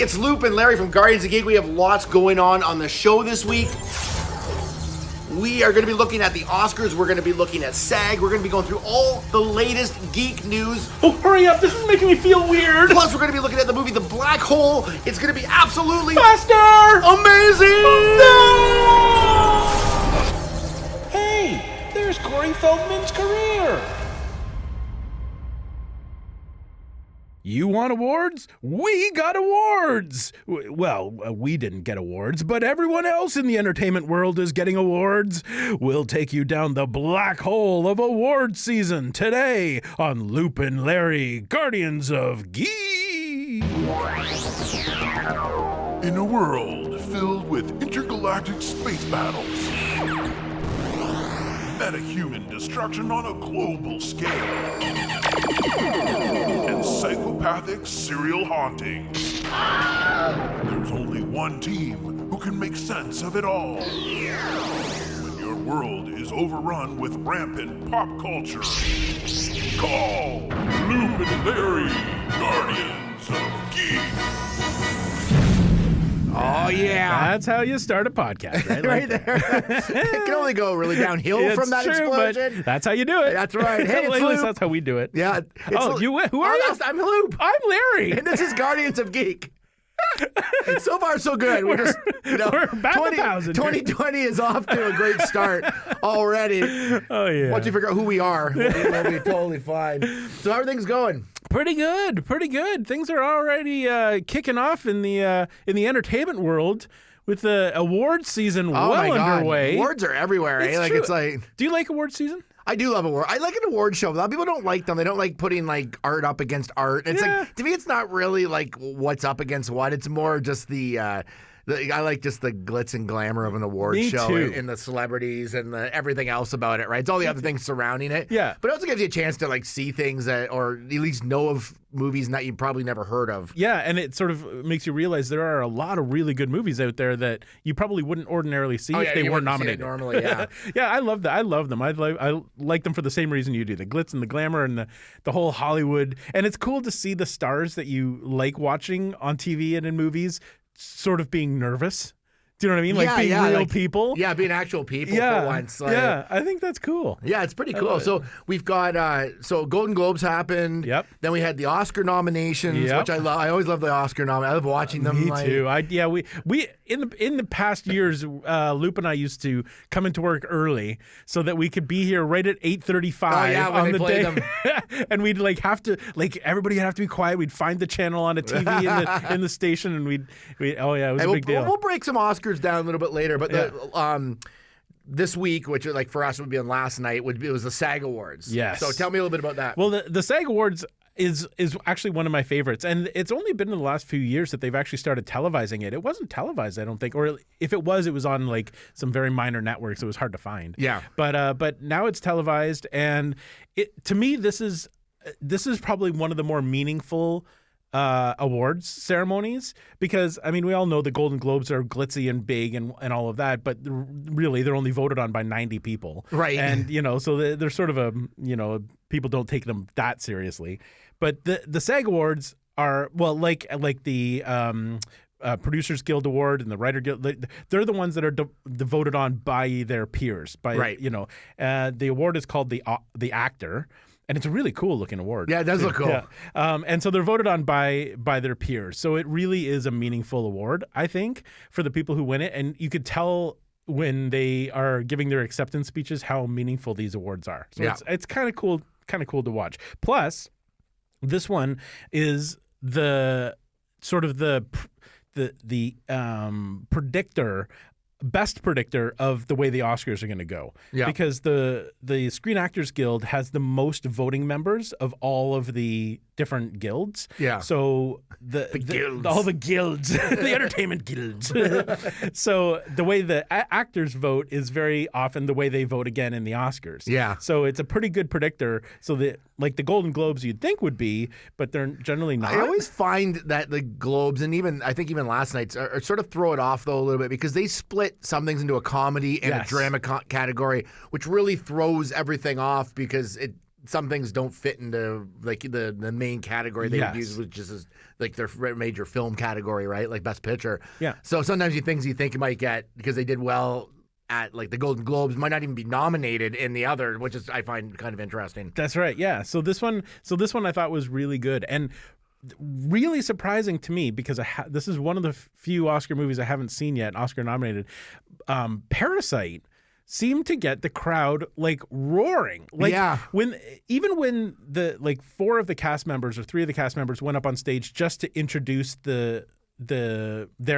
it's Loop and Larry from Guardians of Geek. We have lots going on the show this week. We are going to be looking at the Oscars. We're going to be looking at SAG. We're going to be going through all the latest geek news. Oh, hurry up. This is making me feel weird. Plus, we're going to be looking at the movie The Black Hole. It's going to be absolutely faster, amazing. No! Hey, there's Corey Feldman's career. You want awards? We got awards! Well, we didn't get awards, but everyone else in the entertainment world is getting awards. We'll take you down the black hole of awards season today on Loop and Larry, Guardians of Geek. In a world filled with intergalactic space battles, metahuman destruction on a global scale, and psychopathic serial hauntings, there's only one team who can make sense of it all. When your world is overrun with rampant pop culture, call Loop and Larry, Guardians of Geek. Oh, yeah. That's how you start a podcast, right? Right there. It can only go really downhill from that explosion. But that's how you do it. That's right. Hey, it's At least Loop. that's how we do it. Yeah. Who are you? I'm Loop. I'm Larry. And this is Guardians of Geek. So far, so good. We're just, we're back 1,000. 2020 is off to a great start already. Oh, yeah. Once you figure out who we are, we'll be totally fine. So how are things going? Pretty good. Things are already kicking off in the entertainment world with the awards season underway. Awards are everywhere. It's Like true. it's like. Do you like awards season? I do love awards. I like an award show. A lot of people don't like them. They don't like putting like art up against art. It's like, to me, it's not really like what's up against what. It's more just I like just the glitz and glamour of an award show and the celebrities and everything else about it, right? It's all the other things surrounding it. Yeah. But it also gives you a chance to like see things or at least know of movies that you probably never heard of. Yeah, and it sort of makes you realize there are a lot of really good movies out there that you probably wouldn't ordinarily see if they weren't nominated. Normally, yeah. Yeah, I love that. I love them. I like them for the same reason you do. The glitz and the glamour and the whole Hollywood. And it's cool to see the stars that you like watching on TV and in movies sort of being nervous. Do you know what I mean? Like being real people. Yeah, being actual people for once. Yeah, I think that's cool. Yeah, it's pretty cool. So we've got Golden Globes happened. Yep. Then we had the Oscar nominations, which I love. I always love the Oscar nominations. I love watching them. Me too. We in the past years, Loop and I used to come into work early so that we could be here right at 8:35 on the day, and we'd have to everybody would have to be quiet. We'd find the channel on a TV in the station, and it was a big deal. We'll break some Oscars down a little bit later, but this week, which like for us would be on last night, it was the SAG Awards. Yes. So tell me a little bit about that. Well, the SAG Awards is actually one of my favorites, and it's only been in the last few years that they've actually started televising it. It wasn't televised, I don't think, or if it was on like some very minor networks. It was hard to find. Yeah. But now it's televised, and to me this is probably one of the more meaningful awards ceremonies, because I mean we all know the Golden Globes are glitzy and big and all of that, but really they're only voted on by 90 people, right? And so they're sort of people don't take them that seriously. But the SAG Awards are like the Producers Guild Award and the Writer Guild. They're the ones that are voted on by their peers. The award is called the Actor. And it's a really cool looking award. Yeah, it does look cool. Yeah. And so they're voted on by their peers. So it really is a meaningful award, I think, for the people who win it. And you could tell when they are giving their acceptance speeches how meaningful these awards are. So it's kind of cool to watch. Plus, this one is the sort of the best predictor of the way the Oscars are going to go. Yeah. Because the Screen Actors Guild has the most voting members of all of the different guilds. Yeah. So all the guilds, the entertainment guilds. So the way the actors vote is very often the way they vote again in the Oscars. Yeah. So it's a pretty good predictor. So that like the Golden Globes you'd think would be, but they're generally not. I always find that the Globes, and even last night's, are sort of throw it off though a little bit, because they split some things into a comedy and a drama category, which really throws everything off, because some things don't fit into like the main category they would use, which is like their major film category, right? Like Best Picture. Yeah. So sometimes you think you might get because they did well at like the Golden Globes might not even be nominated in the other, which is I find kind of interesting. That's right. Yeah. So this one I thought was really good and really surprising to me because this is one of the few Oscar movies I haven't seen yet, Oscar nominated. Parasite seemed to get the crowd like roaring. Like when the like 4 of the cast members or 3 of the cast members went up on stage just to introduce their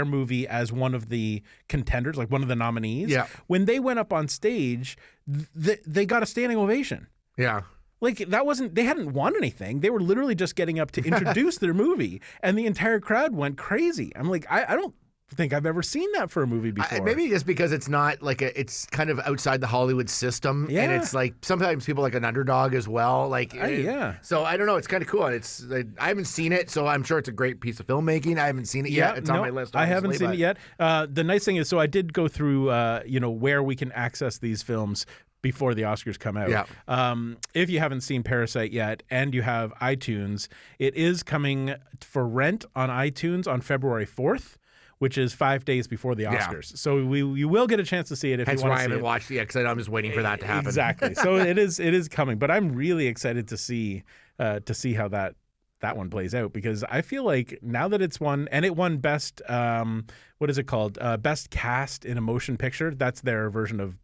movie as one of the contenders, like one of the nominees. Yeah. When they went up on stage, they got a standing ovation. Yeah. Like they hadn't won anything. They were literally just getting up to introduce their movie and the entire crowd went crazy. I'm like, I don't think I've ever seen that for a movie before. Maybe just because it's not like it's kind of outside the Hollywood system, and it's like sometimes people like an underdog as well. Like, So I don't know. It's kind of cool, and it's I haven't seen it, so I'm sure it's a great piece of filmmaking. I haven't seen it yet. It's on my list. I haven't seen it yet. The nice thing is, so I did go through, where we can access these films before the Oscars come out. Yeah. If you haven't seen Parasite yet and you have iTunes, it is coming for rent on iTunes on February 4th. Which is 5 days before the Oscars. Yeah. So you will get a chance to see it if you want to see it. That's why I haven't watched it yet, because I'm just waiting for that to happen. Exactly. So it is coming. But I'm really excited to see how that one plays out, because I feel like now that it's won, and it won best, what is it called? Best Cast in a Motion Picture. That's their version of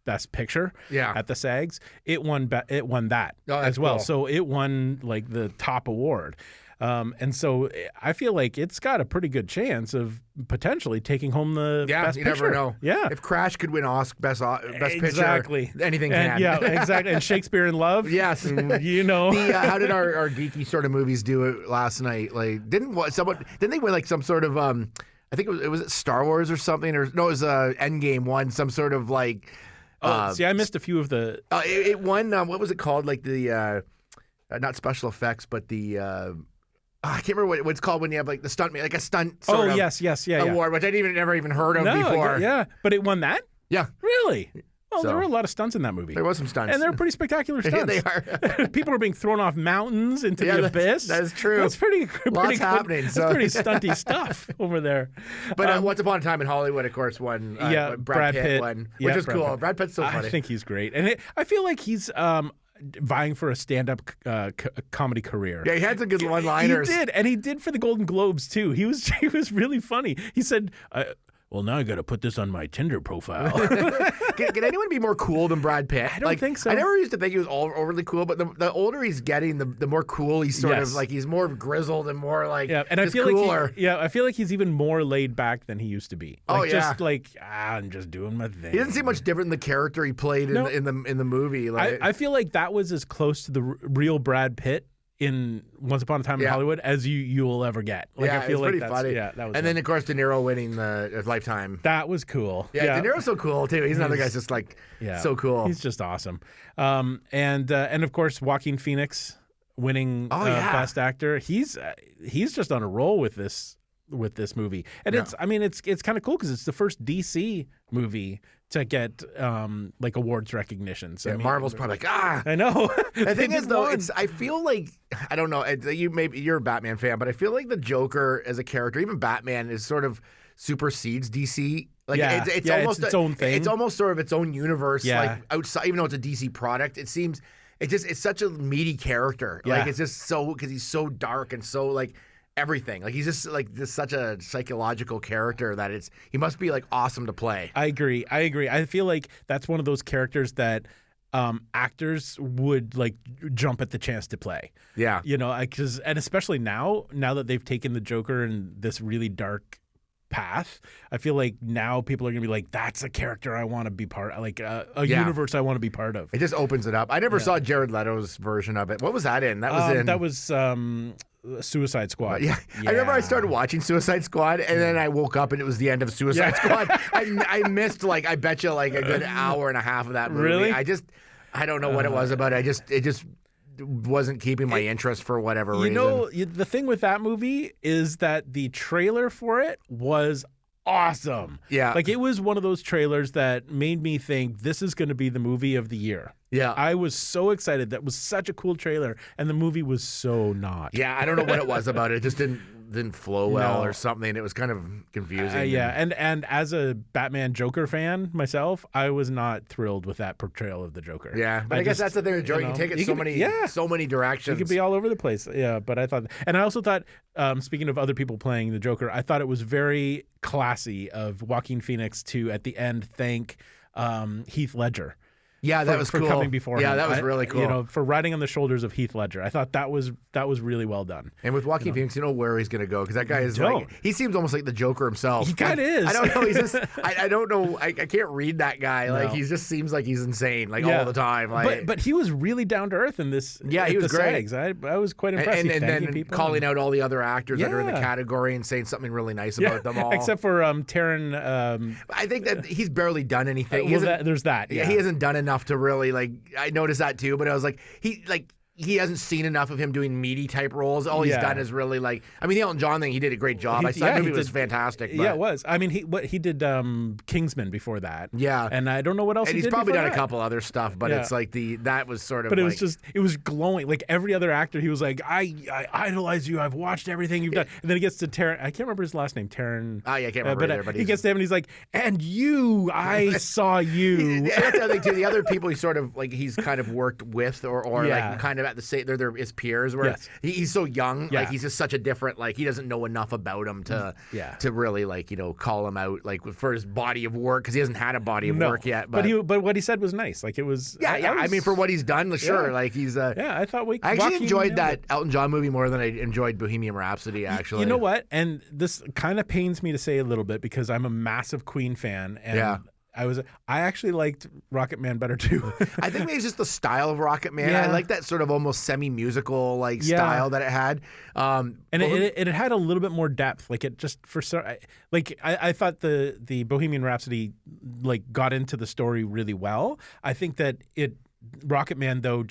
Best Picture at the SAGs. It won that as well. Cool. So it won like the top award. And so I feel like it's got a pretty good chance of potentially taking home the best picture. You never know. Yeah. If Crash could win best exactly. picture, anything can. Yeah, exactly. And Shakespeare in Love. Yes. You know. How did our geeky sort of movies do it last night? Like, didn't they win like some sort of I think it was Star Wars or something, or no, it was Endgame won some sort of like. See, I missed a few of the. It won. What was it called? Like the not special effects, but the. I can't remember what it's called when you have like the stunt, like a stunt sort of yes, award, which I'd never even heard of before. Yeah, but it won that? Yeah. Really? Well, there were a lot of stunts in that movie. There was some stunts. And they were pretty spectacular stunts. They are. People were being thrown off mountains into the abyss. That's true. That's pretty Lots happening. That's pretty stunty stuff over there. But Once Upon a Time in Hollywood, of course, won. Brad Pitt won, which is cool. Brad Pitt's so funny. I think he's great. And I feel like he's vying for a stand-up comedy career. Yeah, he had some good one-liners. He did, and he did for the Golden Globes too. He was really funny. He said, well, now I got to put this on my Tinder profile. Can anyone be more cool than Brad Pitt? I don't think so. I never used to think he was overly cool, but the older he's getting, the more cool he's sort of like. He's more grizzled and more like and I feel cooler. I feel like he's even more laid back than he used to be. Like, just like I'm just doing my thing. He doesn't seem much different than the character he played in the movie. Like, I feel like that was as close to the real Brad Pitt in Once Upon a Time in Hollywood as you will ever get. Like, I feel it's like pretty funny. Yeah, that was. And then of course De Niro winning the Lifetime. That was cool. Yeah, De Niro's so cool too. He's another guy's just like so cool. He's just awesome. And of course Joaquin Phoenix winning Best Actor. He's just on a roll with this movie, and it's kind of cool because it's the first DC movie to get like awards recognition. So Marvel's probably like I know. The thing is though, I feel like I don't know. You're a Batman fan, but I feel like the Joker as a character, even Batman, is sort of supersedes DC. Like it's almost its own thing. It's almost sort of its own universe. Like outside, even though it's a DC product, it seems it's such a meaty character. Yeah. Like it's just so because he's so dark and so like. Everything. Like he's just such a psychological character that he must be like awesome to play. I agree. I feel like that's one of those characters that actors would like jump at the chance to play. Yeah. You know, and especially now that they've taken the Joker in this really dark path, I feel like now people are gonna be like, that's a character I want to be part of, like a universe I want to be part of. It just opens it up. I never saw Jared Leto's version of it. What was that in? That was Suicide Squad. Yeah. I remember I started watching Suicide Squad and then I woke up and it was the end of Suicide Squad. I missed I bet you like a good hour and a half of that movie. Really? I don't know what it was about it. It just wasn't keeping my interest for whatever reason. You know, the thing with that movie is that the trailer for it was awesome. Yeah. Like it was one of those trailers that made me think this is going to be the movie of the year. Yeah. I was so excited. That was such a cool trailer, and the movie was so not. Yeah, I don't know what it was about it. It just didn't flow well No. or something. It was kind of confusing. Yeah, and as a Batman Joker fan myself, I was not thrilled with that portrayal of the Joker. Yeah, but I guess that's the thing with Joker. You can take it so many directions. It could be all over the place. Yeah, but I thought, and I also thought, speaking of other people playing the Joker, I thought it was very classy of Joaquin Phoenix to at the end thank Heath Ledger. Yeah, that was for cool. coming before Yeah, him. that was really cool. You know, for riding on the shoulders of Heath Ledger. I thought that was really well done. And with Joaquin Phoenix, you know where he's going to go because that guy is like, he seems almost like the Joker himself. He kind of is. I don't know. He's just, I don't know. I can't read that guy. Like, he just seems like he's insane, like all the time. Like, but he was really down to earth in this. Yeah, he was great. SAGs. I was quite impressed. And then people calling out all the other actors that are in the category and saying something really nice about them all. Except for Taron. I think that he's barely done anything. There's that. Yeah, he hasn't done enough to really like. I noticed that too, but I was like, he hasn't seen enough of him doing meaty type roles. All he's done is really like. I mean, the Elton John thing, he did a great job. I thought the movie was fantastic. But, yeah, it was. I mean, he did Kingsman before that. Yeah, and I don't know what else. And he's probably done a couple other stuff, but it's like that was sort of. But it was glowing. Like every other actor, he was like, I idolize you. I've watched everything you've done. And then he gets to Taron. I can't remember his last name. Taron. Oh yeah, I can't remember either. But he gets to him and he's like, and you, I saw you. That's the other thing too. The other people he sort of like he's kind of worked with or like kind of at the same. They're his peers where he's so young, like he's just such a different, like he doesn't know enough about him to really like call him out like for his body of work because he hasn't had a body of work yet. But what he said was nice. Like it was I mean for what he's done, sure. Like he's I thought I actually enjoyed that Elton John movie more than I enjoyed Bohemian Rhapsody. Actually, you know what? And this kind of pains me to say a little bit because I'm a massive Queen fan. And I actually liked Rocket Man better too. I think maybe it's just the style of Rocket Man. I like that sort of almost semi-musical like style that it had. And it had a little bit more depth. Like it just I thought the Bohemian Rhapsody like got into the story really well. I think that Rocket Man though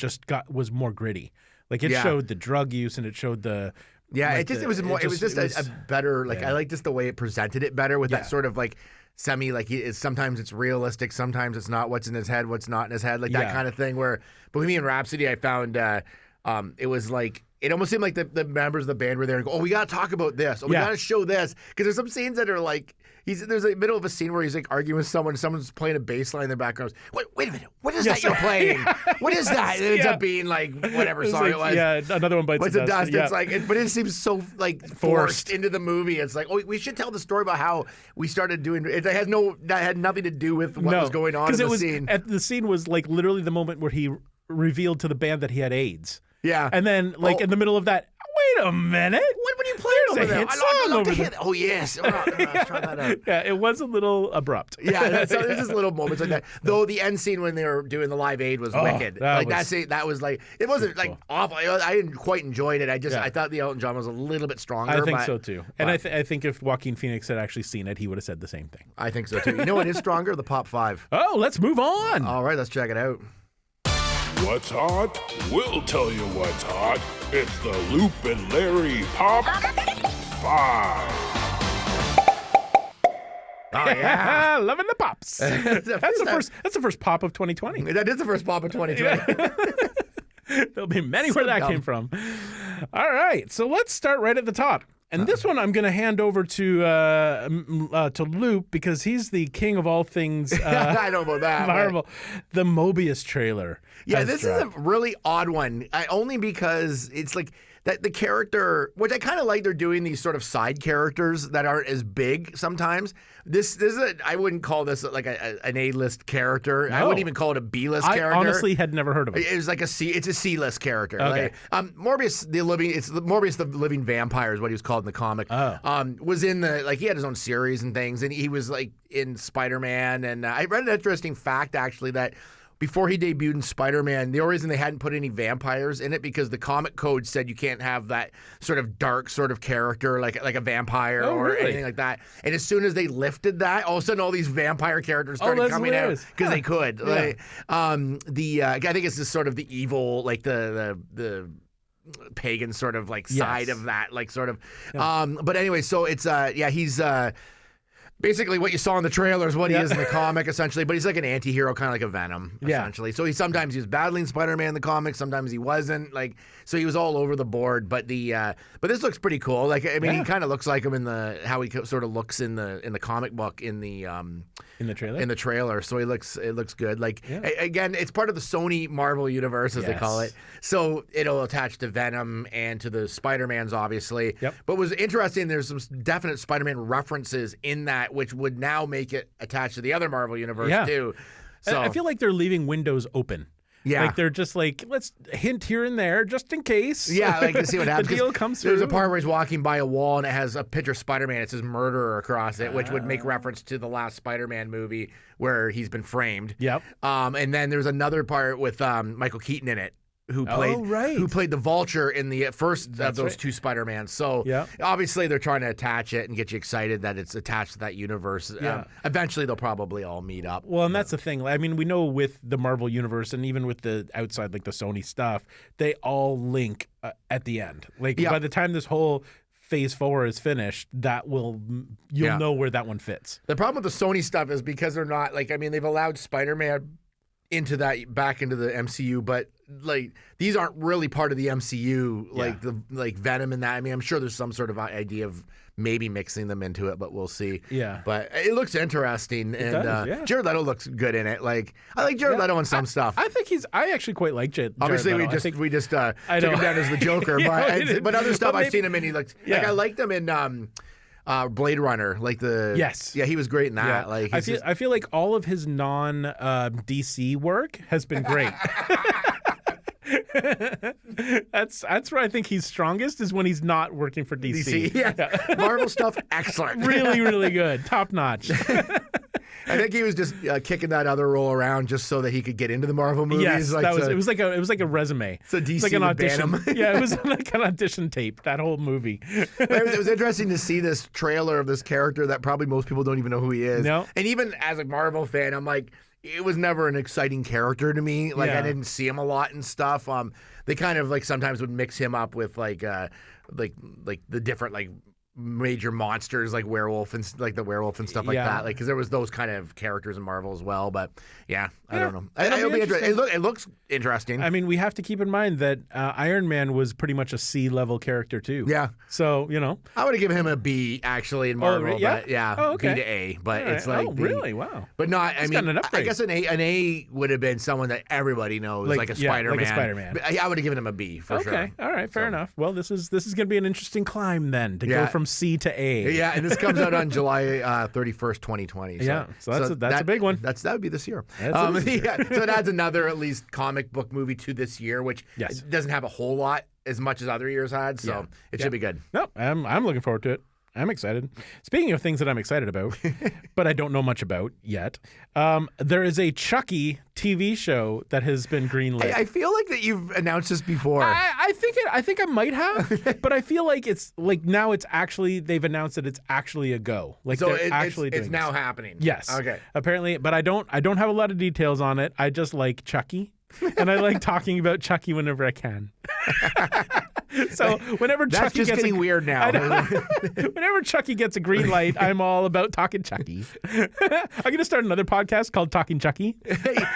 was more gritty. Like it showed the drug use and it showed the it was just a better like I like just the way it presented it better with that sort of like semi like sometimes it's realistic, sometimes it's not. What's in his head, what's not in his head, like that kind of thing. Where Bohemian Rhapsody, I found it was like it almost seemed like the members of the band were there and go, oh, we got to talk about this. Oh, we got to show this because there's some scenes that are like there's a middle of a scene where he's like arguing with someone. Someone's playing a bass line in the background. Wait a minute, what is that you're playing? What is that? It ends up being like whatever song it was. Yeah, another one bites the dust. It's like, but it seems so like forced into the movie. It's like, oh, we should tell the story about how we started doing it. That had nothing to do with what was going on in the scene. The scene was like literally the moment where he revealed to the band that he had AIDS. Yeah, and then like in the middle of that. Wait a minute. What are you playing over there? I love to hit. Oh, yes. Let's try that out. Yeah, it was a little abrupt. There's just little moments like that. Though the end scene when they were doing the Live Aid was wicked. That was like, it wasn't like awful. I didn't quite enjoyed it. I thought the Elton John was a little bit stronger. I think so too. And I think if Joaquin Phoenix had actually seen it, he would have said the same thing. I think so too. You know what is stronger? The Pop 5. Oh, let's move on. All right, let's check it out. What's hot? We'll tell you what's hot. It's the Loop and Larry Pop 5. Oh yeah, loving the pops. That's the first pop of 2020. That is the first pop of 2020. There'll be many where that came from. All right, so let's start right at the top. And this one I'm going to hand over to Loop because he's the king of all things. I know about that. Marvel, the Mobius trailer. Yeah, this is a really odd one. Only because it's like that the character, which I kind of like. They're doing these sort of side characters that aren't as big sometimes. This is I wouldn't call this like an A-list character. No. I wouldn't even call it a B-list character. I honestly had never heard of it. It was like it's a C-list character. Okay. Like, Morbius the living vampire is what he was called in the comic. Oh. Was in he had his own series and things, and he was like in Spider-Man. And I read an interesting fact actually that before he debuted in Spider-Man, the only reason they hadn't put any vampires in it because the comic code said you can't have that sort of dark sort of character like a vampire or anything like that. And as soon as they lifted that, all of a sudden all these vampire characters started coming out because they could. Yeah. I think it's just sort of the evil, like the pagan sort of like side of that, like sort of. Yeah. But anyway, so it's he's. Basically, what you saw in the trailer is what he is in the comic, essentially. But he's like an anti-hero, kind of like a Venom, essentially. So sometimes he was battling Spider-Man in the comic, sometimes he wasn't. Like, so he was all over the board. But but this looks pretty cool. Like, I mean, he kind of looks like him in how he sort of looks in the comic book in the trailer. In the trailer, so it looks good. Like again, it's part of the Sony Marvel universe, as they call it. So it'll attach to Venom and to the Spider-Mans, obviously. Yep. But what's interesting, there's some definite Spider-Man references in that, which would now make it attached to the other Marvel universe too. So I feel like they're leaving windows open. Yeah. Like they're just like, let's hint here and there just in case. Yeah, like to see what happens. The deal comes through. There's a part where he's walking by a wall and it has a picture of Spider-Man. It says murderer across it, which would make reference to the last Spider-Man movie where he's been framed. Yep. And then there's another part with Michael Keaton in it. Who played the Vulture in the first of those two Spider-Mans. So obviously they're trying to attach it and get you excited that it's attached to that universe. Eventually they'll probably all meet up. Well, and that's the thing. I mean, we know with the Marvel universe and even with the outside, like the Sony stuff, they all link at the end. Like by the time this whole Phase 4 is finished, you'll know where that one fits. The problem with the Sony stuff is because they're not they've allowed Spider-Man back into the MCU, but like these aren't really part of the MCU, like Venom and that. I mean, I'm sure there's some sort of idea of maybe mixing them into it, but we'll see. Yeah. But it looks interesting, and Jared Leto looks good in it. Like I like Jared Leto in some stuff. I think I actually quite like Jared Obviously, Leto. we just took him down as the Joker, but other stuff I've seen him in. He looks like I liked him in Blade Runner, like he was great in that. Yeah. Like I feel like all of his non DC work has been great. That's where I think he's strongest is when he's not working for DC. Yeah. Marvel stuff, excellent. Really, really good, top notch. I think he was just kicking that other role around just so that he could get into the Marvel movies. Yes, it was like a resume. So DC like an audition. Yeah, it was like an audition tape. That whole movie. It was interesting to see this trailer of this character that probably most people don't even know who he is. No. And even as a Marvel fan, I'm like, it was never an exciting character to me. Like I didn't see him a lot and stuff. They kind of sometimes would mix him up with like the different major monsters like werewolf and the werewolf and stuff like that. Like because there was those kind of characters in Marvel as well. But I don't know. It'll be interesting. It looks interesting. I mean, we have to keep in mind that Iron Man was pretty much a C-level character too. Yeah. So I would have given him a B actually in Marvel. But B to A. But it's like really? Wow. But not. I mean, I guess an A would have been someone that everybody knows, like a Spider-Man. Like a Spider-Man. But I would have given him a B for sure. Okay. All right. Fair enough. Well, this is going to be an interesting climb then to go from C to A. Yeah, and this comes out on July 31st, 2020. So that's a big one. That would be this year. So it adds another at least comic book movie to this year, which doesn't have a whole lot as much as other years had. So it should be good. No, I'm looking forward to it. I'm excited. Speaking of things that I'm excited about, but I don't know much about yet, there is a Chucky TV show that has been greenlit. I feel like that you've announced this before. I think I might have, but I feel like it's now it's actually they've announced that it's actually a go. Like so it's now happening. Yes. Okay. Apparently, but I don't have a lot of details on it. I just like Chucky. And I like talking about Chucky whenever I can. So whenever That's Chucky just gets getting weird now. Whenever Chucky gets a green light, I'm all about talking Chucky. I'm gonna start another podcast called Talking Chucky.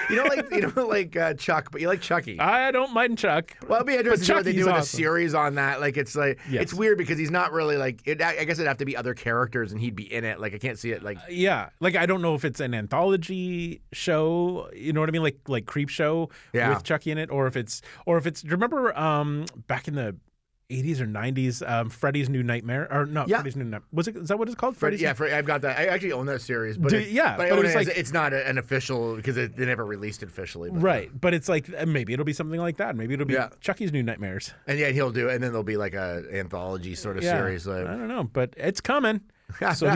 you don't like Chuck, but you like Chucky. I don't mind Chuck. Well, it'd be interesting to see what they do with awesome. a series on that. Like it's it's weird because he's not really I guess it'd have to be other characters and he'd be in it. Like I can't see it like I don't know if it's an anthology show. You know what I mean? Like Creep Show with Chucky in it, or if it's. Do you remember back in the 80s or 90s, Freddy's New Nightmare, or no, Freddy's New Nightmare. Is that what it's called? I've got that. I actually own that series, but it's not an official because they never released it officially. But right, but it's like maybe it'll be something like that. Maybe it'll be Chucky's New Nightmares, and he'll do it, and then there'll be like a anthology sort of series. I don't know, but it's coming. So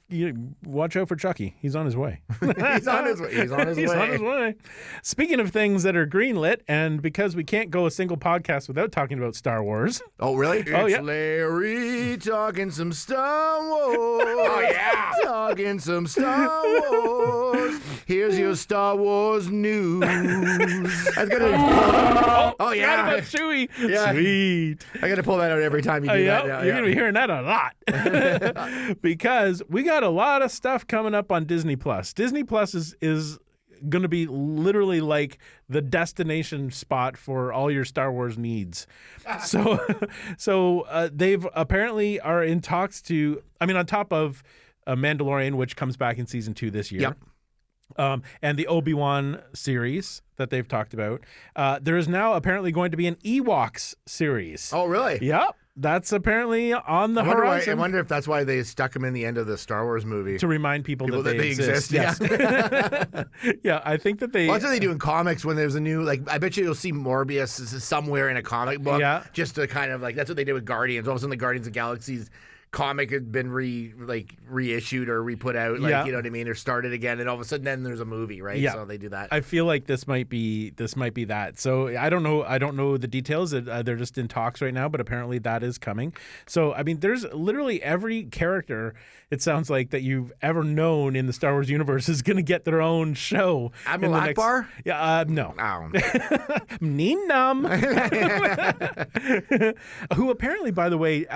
you watch out for Chucky. He's on his way. He's on his way. Speaking of things that are greenlit, and because we can't go a single podcast without talking about Star Wars. Oh, really? Oh, it's Larry talking some Star Wars. Oh, yeah. Talking some Star Wars. Here's your Star Wars news. I was gonna oh yeah, Forgot about Chewie. Yeah. Sweet. I got to pull that out every time you do Yep, that. Now. you're gonna be hearing that a lot because we got a lot of stuff coming up on Disney Plus. Disney Plus is going to be literally like the destination spot for all your Star Wars needs. So they've apparently are in talks to. I mean, on top of Mandalorian, which comes back in season 2 this year. Yep. And the Obi-Wan series that they've talked about. There is now apparently going to be an Ewoks series. Oh, really? Yep. That's apparently on the horizon. I wonder if that's why they stuck him in the end of the Star Wars movie. To remind people that they exist. Yeah. Yes. Yeah, I think that they... Well, that's what they do in comics when there's a new... Like, I bet you'll see Morbius somewhere in a comic book. Yeah. Just to kind of like... That's what they did with Guardians. All of a sudden, the Guardians of the Galaxy's comic had been reissued or re-put out. Like, you know what I mean? Or started again. And all of a sudden, then there's a movie, right? Yeah. So they do that. I feel like this might be that. So I don't know the details. They're just in talks right now, but apparently that is coming. So I mean, there's literally every character, it sounds like, that you've ever known in the Star Wars universe is going to get their own show. Admiral Akbar? Yeah, no. Oh. Neenum. Who apparently, by the way,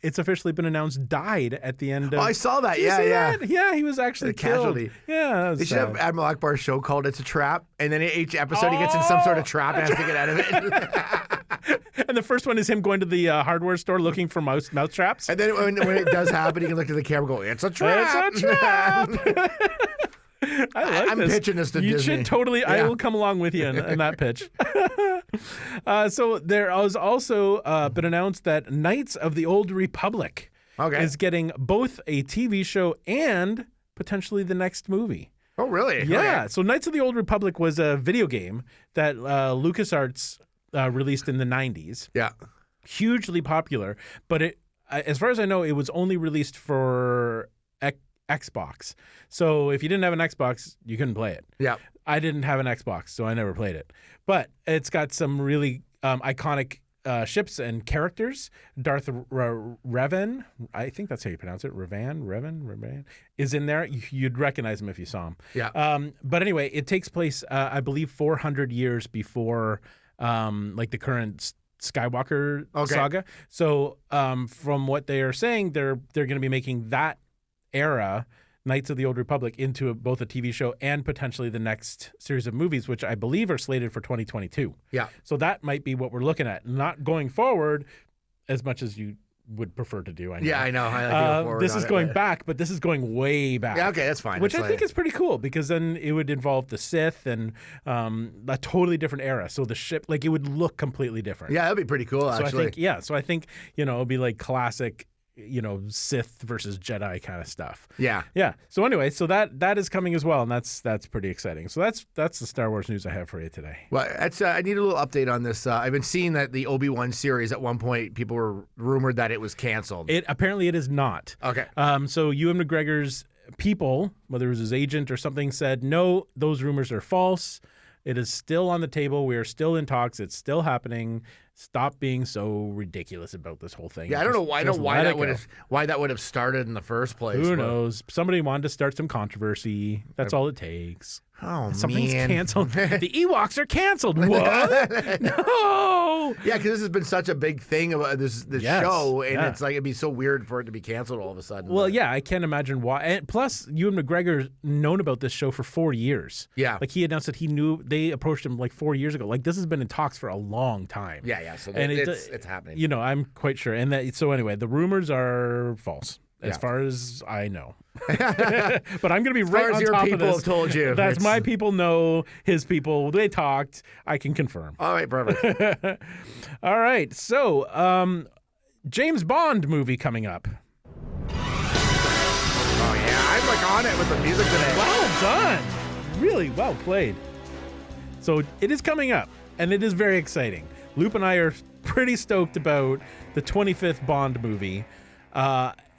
it's officially been announced died at the end of... Oh, I saw that. Did you see Yeah. that? Yeah, he was actually A casualty. killed. Yeah, that was They should have sad. Admiral Akbar's show called It's a Trap, and then each episode he gets in some sort of trap and has to get out of it. And the first one is him going to the hardware store looking for mouse traps. And then when it does happen, he can look at the camera and go, "It's a trap! It's a trap!" I'm pitching this to you Disney. You should totally. Yeah. I will come along with you in that pitch. So there has also been announced that Knights of the Old Republic is getting both a TV show and potentially the next movie. Oh, really? Yeah. Okay. So Knights of the Old Republic was a video game that LucasArts released in the 90s. Yeah. Hugely popular, but it, as far as I know, it was only released for Xbox. So if you didn't have an Xbox, you couldn't play it. Yeah. I didn't have an Xbox, so I never played it. But it's got some really iconic ships and characters. Darth Revan, I think that's how you pronounce it. Revan is in there. You'd recognize him if you saw him. Yeah. But anyway, it takes place, I believe, 400 years before like the current Skywalker saga. So from what they are saying, they're going to be making that era, Knights of the Old Republic, into both a TV show and potentially the next series of movies, which I believe are slated for 2022. Yeah. So that might be what we're looking at. Not going forward as much as you would prefer to do. I know. Yeah, I know. I like to go forward this on is it, going but- back, but this is going way back. Yeah, okay, that's fine. Which It's I think is pretty cool because then it would involve the Sith and a totally different era. So the ship, like, it would look completely different. Yeah, that'd be pretty cool, actually. So I think, it'll be like classic, Sith versus Jedi kind of stuff. Yeah. Yeah. So anyway, so that is coming as well, and that's pretty exciting. So that's the Star Wars news I have for you today. Well, that's I need a little update on this. I've been seeing that the Obi-Wan series at one point, people were rumored that it was canceled. Apparently it is not. Okay. So Ewan McGregor's people, whether it was his agent or something, said, no, those rumors are false. It is still on the table. We are still in talks. It's still happening. Stop being so ridiculous about this whole thing. Yeah, I don't know why let it that would have started in the first place. Who but- knows? Somebody wanted to start some controversy. That's all it takes. Oh, Something's man. canceled. The Ewoks are canceled. What? No. Yeah, because this has been such a big thing about this Yes, show, and yeah. it's like it'd be so weird for it to be canceled all of a sudden. Well, yeah, I can't imagine why. And plus, Ewan McGregor's known about this show for 4 years. Yeah. Like, he announced that he knew they approached him like 4 years ago. Like, this has been in talks for a long time. Yeah. So And it's happening. I'm quite sure. And so anyway, the rumors are false. As Yeah. far as I know. But I'm going to be As far right as on your top of people this. have told you, That's it's- my people know, his people, they talked. I can confirm. All right, perfect. All right. So, James Bond movie coming up. Oh yeah, I'm like on it with the music today. Well done. Really well played. So it is coming up, and it is very exciting. Loop and I are pretty stoked about the 25th Bond movie.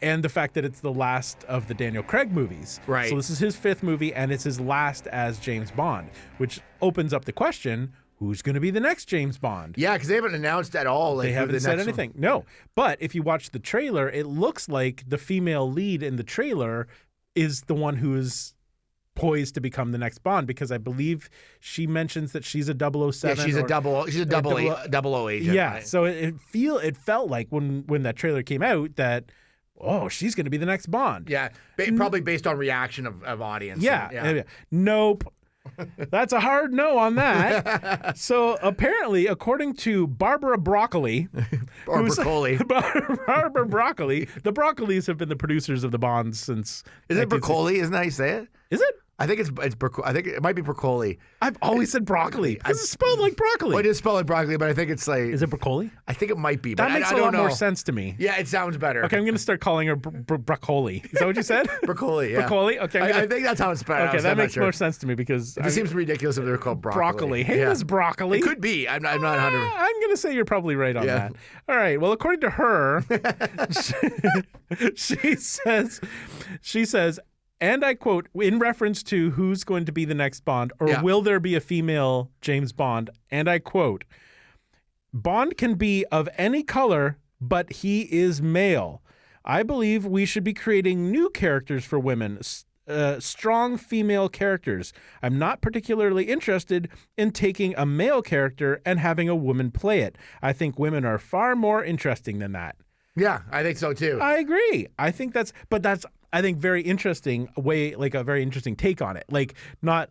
And the fact that it's the last of the Daniel Craig movies. Right. So this is his 5th movie, and it's his last as James Bond, which opens up the question, who's going to be the next James Bond? Yeah, because they haven't announced at all. Like, They who haven't the said next anything. No. But if you watch the trailer, it looks like the female lead in the trailer is the one who is poised to become the next Bond, because I believe she mentions that she's a 007. Yeah, she's a double O agent. Yeah, right? so it felt like when that trailer came out that, oh, she's going to be the next Bond. Yeah, probably based on reaction of audience. Yeah. Nope. That's a hard no on that. So apparently, according to Barbara Broccoli, Or Broccoli. Barbara Broccoli, the Broccolis have been the producers of the Bonds since. Is it Broccoli? Isn't that how you say it? Is it? I think it's I think it might be Broccoli. I've always said broccoli. Because it's spelled like broccoli. Well, it is spelled like broccoli, but I think it's like. Is it broccoli? I think it might be. But That makes I a don't lot know. more sense to me. Yeah, it sounds better. Okay, I'm going to start calling her broccoli. Is that what you said? Broccoli. Yeah. Broccoli? Okay. I think that's how it's spelled. Okay, that makes more sense to me because It seems ridiculous if they're called broccoli. broccoli. Hey, Yeah. Miss Broccoli. It could be. I'm not 100. I'm going to say you're probably right on Yeah. that. All right. Well, according to her, she says, and I quote, in reference to who's going to be the next Bond, or Yeah. will there be a female James Bond? And I quote, Bond can be of any color, but he is male. I believe we should be creating new characters for women, strong female characters. I'm not particularly interested in taking a male character and having a woman play it. I think women are far more interesting than that. Yeah, I think so too. I agree. I think that's very interesting a very interesting take on it. Like not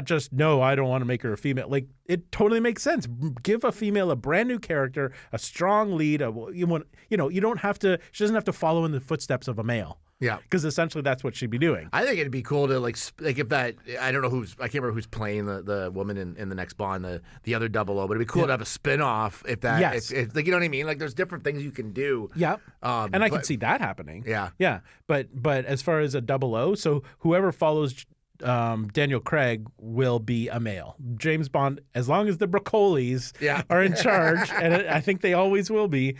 just, no, I don't want to make her a female. Like it totally makes sense. Give a female a brand new character, a strong lead. She doesn't have to follow in the footsteps of a male. Yeah. Because essentially that's what she'd be doing. I think it'd be cool to like if that. I don't know I can't remember who's playing the woman in the next Bond, the other 00. But it'd be cool to have a spin-off if that. Yes. If like, you know what I mean? Like there's different things you can do. Yeah. And I but- could see that happening. Yeah. Yeah. But as far as a 00, so whoever follows Daniel Craig will be a male. James Bond, as long as the Broccolis Yeah. are in charge, and I think they always will be,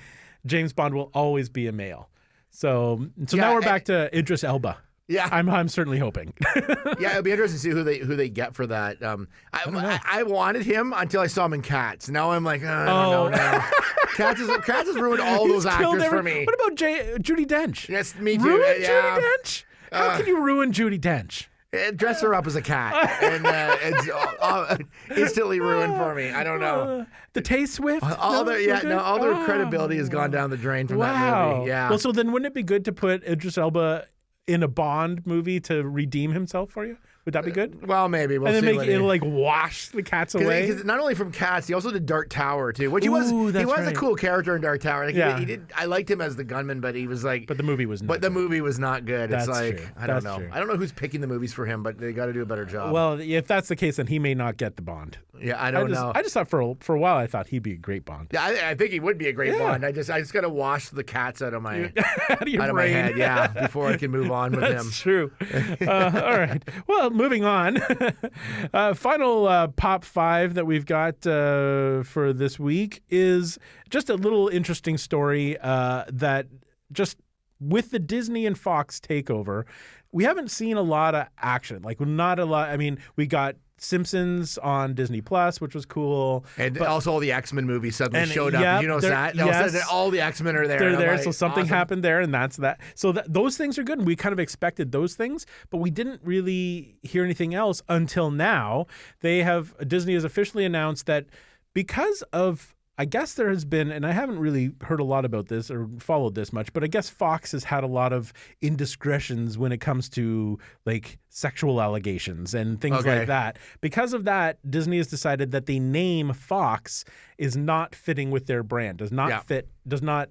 James Bond will always be a male. So Yeah, now we're back to Idris Elba. Yeah. I'm certainly hoping. Yeah, it'll be interesting to see who they get for that. I wanted him until I saw him in Cats. Now I'm like, I don't know now. Cats has ruined all those He's killed actors for me. What about Judi Dench? Yes, me too. Ruin Yeah. Judi Dench? How can you ruin Judi Dench? Dress her up as a cat, and it's instantly ruined for me. I don't know. The Tay-Swift? All their Oh. credibility has gone down the drain from that Wow. movie. Yeah. Well, so then wouldn't it be good to put Idris Elba in a Bond movie to redeem himself for you? Would that be good? Well, maybe we'll And then see. make it like wash the cats away. Because not only from Cats, he also did Dark Tower too, which he Ooh, was that's a right. cool character in Dark Tower. Like, Yeah. he did. I liked him as the gunman, but he was like. But the movie was not. But the movie was not good. That's It's like true. I don't That's know. true. I don't know who's picking the movies for him, but they got to do a better job. Well, if that's the case, then he may not get the Bond. yeah, I don't know. I just thought for a while I thought he'd be a great Bond. Yeah, I think he would be a great Yeah. Bond. I just got to wash the cats out of my Out of your out of my brain. head, yeah, before I can move on with him. That's true. All right. Well, moving on. Final pop 5 that we've got for this week is just a little interesting story that just with the Disney and Fox takeover, we haven't seen a lot of action. Like not a lot. I mean, we got Simpsons on Disney Plus, which was cool. And also all the X-Men movies suddenly And, showed up. yeah, Did you notice they're- that? yes. All the X-Men are there. They're and I'm there, like, so something awesome. happened there, and that's that. So those things are good, and we kind of expected those things, but we didn't really hear anything else until now. Disney has officially announced that because of, I guess there has been, and I haven't really heard a lot about this or followed this much, but I guess Fox has had a lot of indiscretions when it comes to like sexual allegations and things Okay. like that. Because of that, Disney has decided that the name Fox is not fitting with their brand, does not Yeah. fit, does not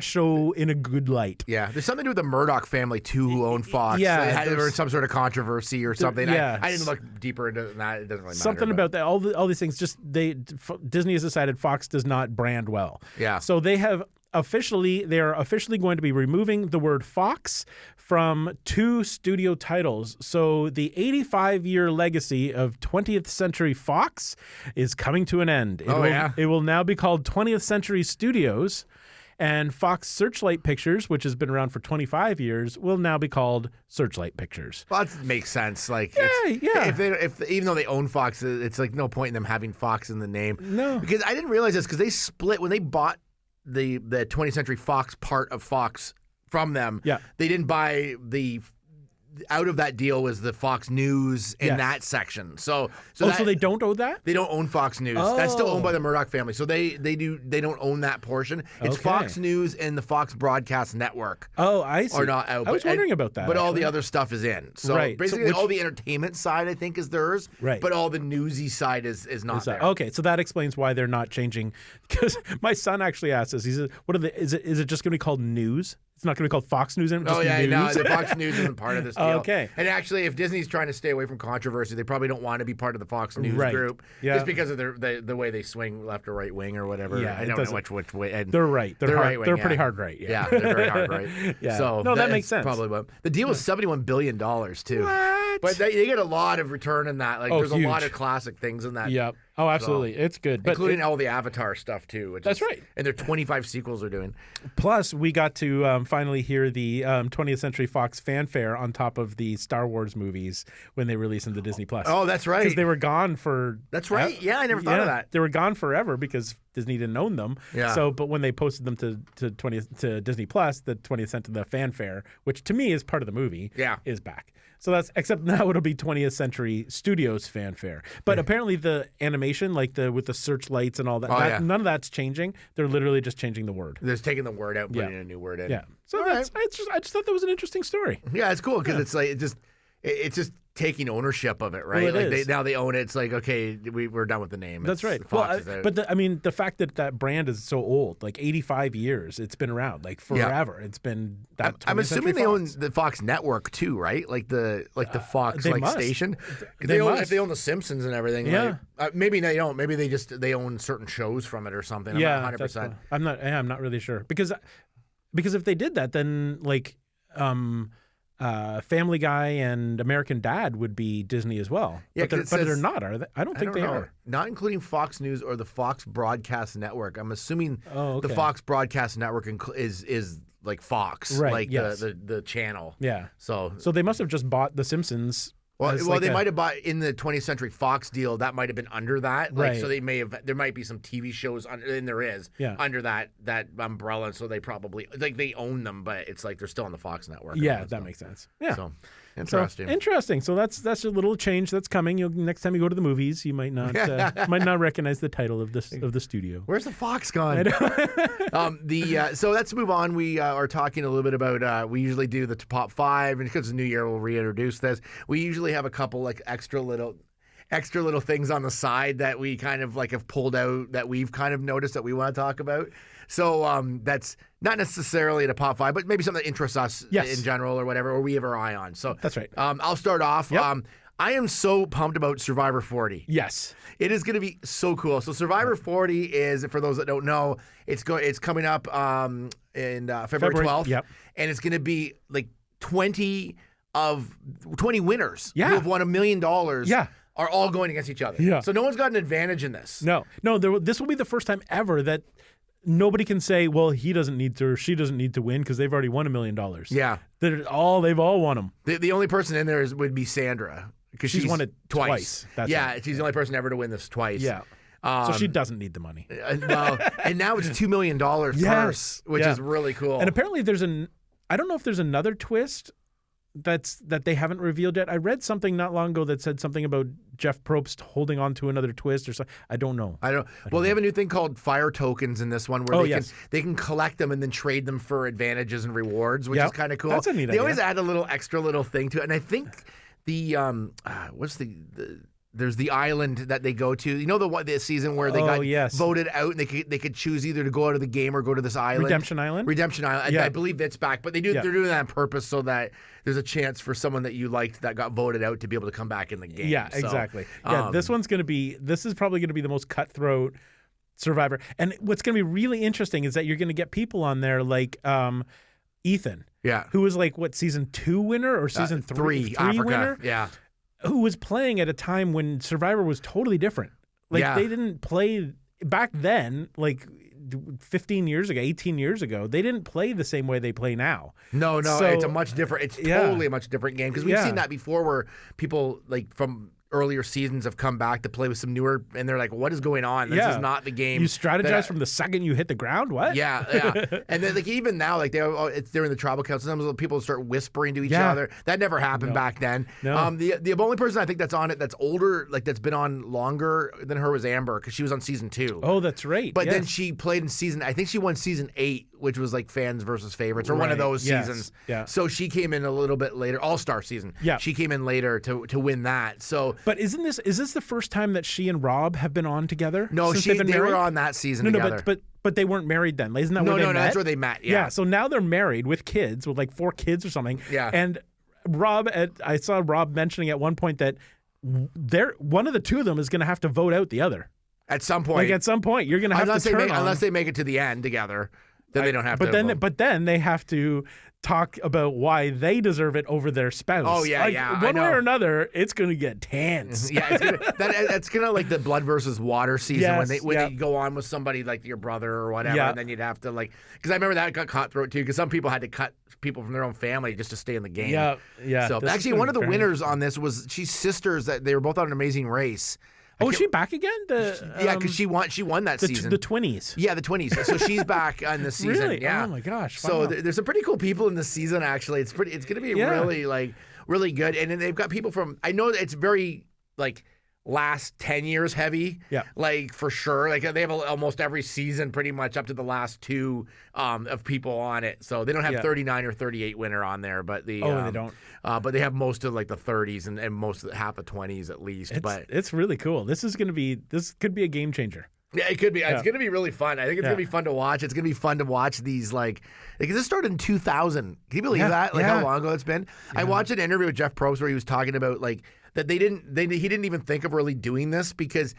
show in a good light. Yeah, there's something to do with the Murdoch family too, who own Fox. Yeah, There was some sort of controversy or something. yeah. I didn't look deeper into that. It doesn't really matter. Something but- about that. All these things. Just Disney has decided Fox does not brand well. Yeah. So they are officially going to be removing the word Fox from 2 studio titles. So the 85-year legacy of 20th Century Fox is coming to an end. It will now be called 20th Century Studios. And Fox Searchlight Pictures, which has been around for 25 years, will now be called Searchlight Pictures. Well, that makes sense. Like, yeah. If even though they own Fox, it's like no point in them having Fox in the name. No. Because I didn't realize this because they split when they bought the 20th Century Fox part of Fox from them. Yeah. They didn't buy out of that deal was the Fox News in that section. So so they don't own that? They don't own Fox News. That's still owned by the Murdoch family. So they don't own that portion. It's Okay. Fox News and the Fox Broadcast Network. Oh, I see. Are not out. I was wondering about that. But all actually. the other stuff is in. So Right. So basically, which- all the entertainment side I think is theirs. Right. But all the newsy side is not there. Okay, so that explains why they're not changing. Because my son actually asked us. He said, "What are the? Is it just going to be called News? It's not going to be called Fox News anymore? Oh Just yeah, News? no, the Fox News isn't part of this deal. Okay. And actually, if Disney's trying to stay away from controversy, they probably don't want to be part of the Fox News Right. group, Yeah. just because of the way they swing left or right wing or whatever. Yeah, I it don't know doesn't- which way. And They're right. They're They're hard, right-wing, They're pretty yeah. hard right. yeah, they're very hard right. Yeah. So No, that is makes sense. Probably what the deal was $71 billion too. What? But they get a lot of return in that. Like Oh, there's a lot huge. of classic things in that. Yep. Oh, absolutely. It's good. But Including all the Avatar stuff too. Which That's is, right. And their 25 sequels are doing. plus, we got to finally hear the 20th Century Fox fanfare on top of the Star Wars movies when they released them to Disney Plus. Oh, that's right. Because they were gone for. That's right. Yeah, I never thought of that. They were gone forever because Disney didn't own them. Yeah. So, but when they posted them to Disney Plus, the 20th Century fanfare, which to me is part of the movie, Yeah. is back. So that's except now it'll be 20th Century Studios fanfare. But apparently the animation, like with the searchlights and all that, yeah. none of that's changing. They're literally just changing the word. They're just taking the word out and putting Yeah. a new word in. Yeah. So All that's I just thought that was an interesting story. Yeah, it's cool because it's like it's just taking ownership of it, right? Well, it like is. now they own it. It's like okay, we're done with the name. That's It's- right. Fox Well, is out. but the fact that brand is so old, like 85 years, it's been around like forever. It's been that. I'm 20th assuming Century they own Fox. the Fox network too, right? Like the Fox they like must. station. 'Cause They own, must. if they own the Simpsons and everything. Yeah. Like, maybe they don't. Maybe they own certain shows from it or something. I'm Yeah, not 100%. I'm not really sure because if they did that, then like Family Guy and American Dad would be Disney as well. Yeah, but 'cause it they're says- not, are they? I don't I think don't they know. are. Not including Fox News or the Fox Broadcast Network. I'm assuming Oh, okay. the Fox Broadcast Network is like Fox, Right, like yes. the channel. Yeah. So So they must have just bought The Simpsons. Well, as well, like they a- might have bought in the 20th Century Fox deal. That might have been under that, like, Right. so they may have. There might be some TV shows, and there is under that umbrella. So they probably they own them, but it's like they're still on the Fox network. and all Yeah, that stuff. makes sense. Yeah. So So, interesting. interesting. So that's a little change that's coming. Next time you go to the movies, you might not recognize the title of the studio. Where's the Fox gone? So let's move on. We are talking a little bit about. We usually do the top 5, and because it's New Year, we'll reintroduce this. We usually have a couple like extra little things on the side that we kind of like have pulled out that we've kind of noticed that we want to talk about. So that's not necessarily the top 5, but maybe something that interests us in general or whatever, or we have our eye on. So That's right. I'll start off. Yep. I am so pumped about Survivor 40. Yes. It is going to be so cool. So Survivor 40 is, for those that don't know, it's coming up in February 12th. Yep. And it's going to be like 20 winners who Yeah. have won $1 million Yeah. are all going against each other. Yeah. So no one's got an advantage in this. No. This will be the first time ever that nobody can say, well, he doesn't need to or she doesn't need to win because they've already won $1 million. Yeah. They've all won them. The only person in there would be Sandra because She's won it twice. That's right. She's the only person ever to win this twice. Yeah. So she doesn't need the money. Well, and now it's $2 million purse, which is really cool. And apparently I don't know if there's another twist that they haven't revealed yet. I read something not long ago that said something about Jeff Probst holding on to another twist or something. I don't know. Well, they have a new thing called fire tokens in this one where yes. they can collect them and then trade them for advantages and rewards, which Yep. is kind of cool. That's a neat They idea. always add a little extra little thing to it, and I think there's the island that they go to. You know the season where they got voted out and they could choose either to go out of the game or go to this island. Redemption Island? Redemption Island. Yeah. I believe it's back, but they're doing that on purpose so that there's a chance for someone that you liked that got voted out to be able to come back in the game. Yeah, So, exactly. Yeah, this is probably going to be the most cutthroat Survivor. And what's going to be really interesting is that you're going to get people on there like Ethan. Yeah. Who was like season 2 winner or season 3 Africa. winner? Yeah. Who was playing at a time when Survivor was totally different. Like they didn't play back then, like 15 years ago, 18 years ago, they didn't play the same way they play now. No, So- it's a much different. It's totally a much different game because we've seen that before, where people like from earlier seasons have come back to play with some newer, and they're like, what is going on? This is not the game. You strategize from the second you hit the ground? What? Yeah. And then like even now, like it's during the tribal council, sometimes people start whispering to each other. That never happened back then. No. The only person I think that's on it that's older, like that's been on longer than her was Amber, because she was on season 2. Oh, that's right. But then she played in I think she won season 8, which was like fans versus favorites, or one of those seasons. Yeah. So she came in a little bit later, All-Star season. Yeah. She came in later to win that. So, but is this the first time that she and Rob have been on together? No, since they've been they married? were on that season together. But they weren't married then. Isn't that where they met? No, that's where they met. Yeah. So now they're married with kids, with like 4 kids or something. Yeah. And I saw Rob mentioning at one point that one of the two of them is going to have to vote out the other. At some point. Like at some point, you're going to have to turn on. Unless they make it to the end together, then they don't have to. But then they have to talk about why they deserve it over their spouse. Oh yeah. One way or another, it's going to get tense. Yeah, it's gonna like the blood versus water season when they go on with somebody like your brother or whatever, and then you'd have to like, because I remember that got cutthroat too, because some people had to cut people from their own family just to stay in the game. Yeah. So actually, one of the winners on this was she's sisters. That they were both on An Amazing Race. Oh, is she back again? Because she won that season. The Twinnies. Yeah, the Twinnies. So she's back on this season. Really? Yeah. Oh my gosh. Wow. So there's some pretty cool people in this season. Actually, it's going to be really good. And then they've got people from. I know it's very like last 10 years heavy. Yeah. Like for sure. Like they have almost every season pretty much up to the last 2 of people on it. So they don't have 39 or 38 winner on there, but they don't. But they have most of like the 30s and most of half the 20s at least. It's really cool. This could be a game changer. Yeah, it could be. It's going to be really fun. I think it's going to be fun to watch. It's going to be fun to watch these because this started in 2000. Can you believe that? Like how long ago it's been? I watched an interview with Jeff Probst where he was talking about like that he didn't even think of really doing this because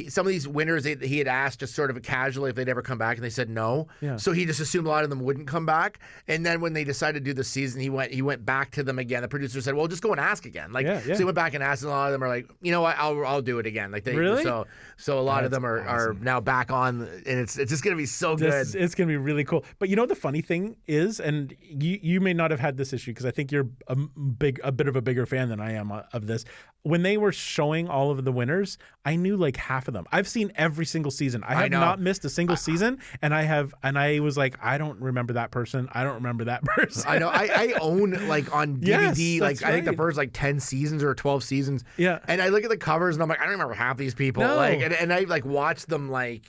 some of these winners he had asked just sort of casually if they'd ever come back, and they said no. Yeah. So he just assumed a lot of them wouldn't come back. And then when they decided to do the season, he went back to them again. The producer said, "Well, just go and ask again." So he went back and asked, and a lot of them are like, "You know what? I'll do it again." Like really? So a lot of them are now back on, and it's just gonna be so good. It's gonna be really cool. But you know the funny thing is, and you may not have had this issue because I think you're a bit of a bigger fan than I am of this. When they were showing all of the winners, I knew like half of them. I've seen every single season. I have not missed a single season, and I was like, I don't remember that person. I don't remember that person. I know. I own like on DVD, yes, like I think the first like 10 seasons or 12 seasons. Yeah. And I look at the covers and I'm like, I don't remember half these people. No. Like, and I like watch them like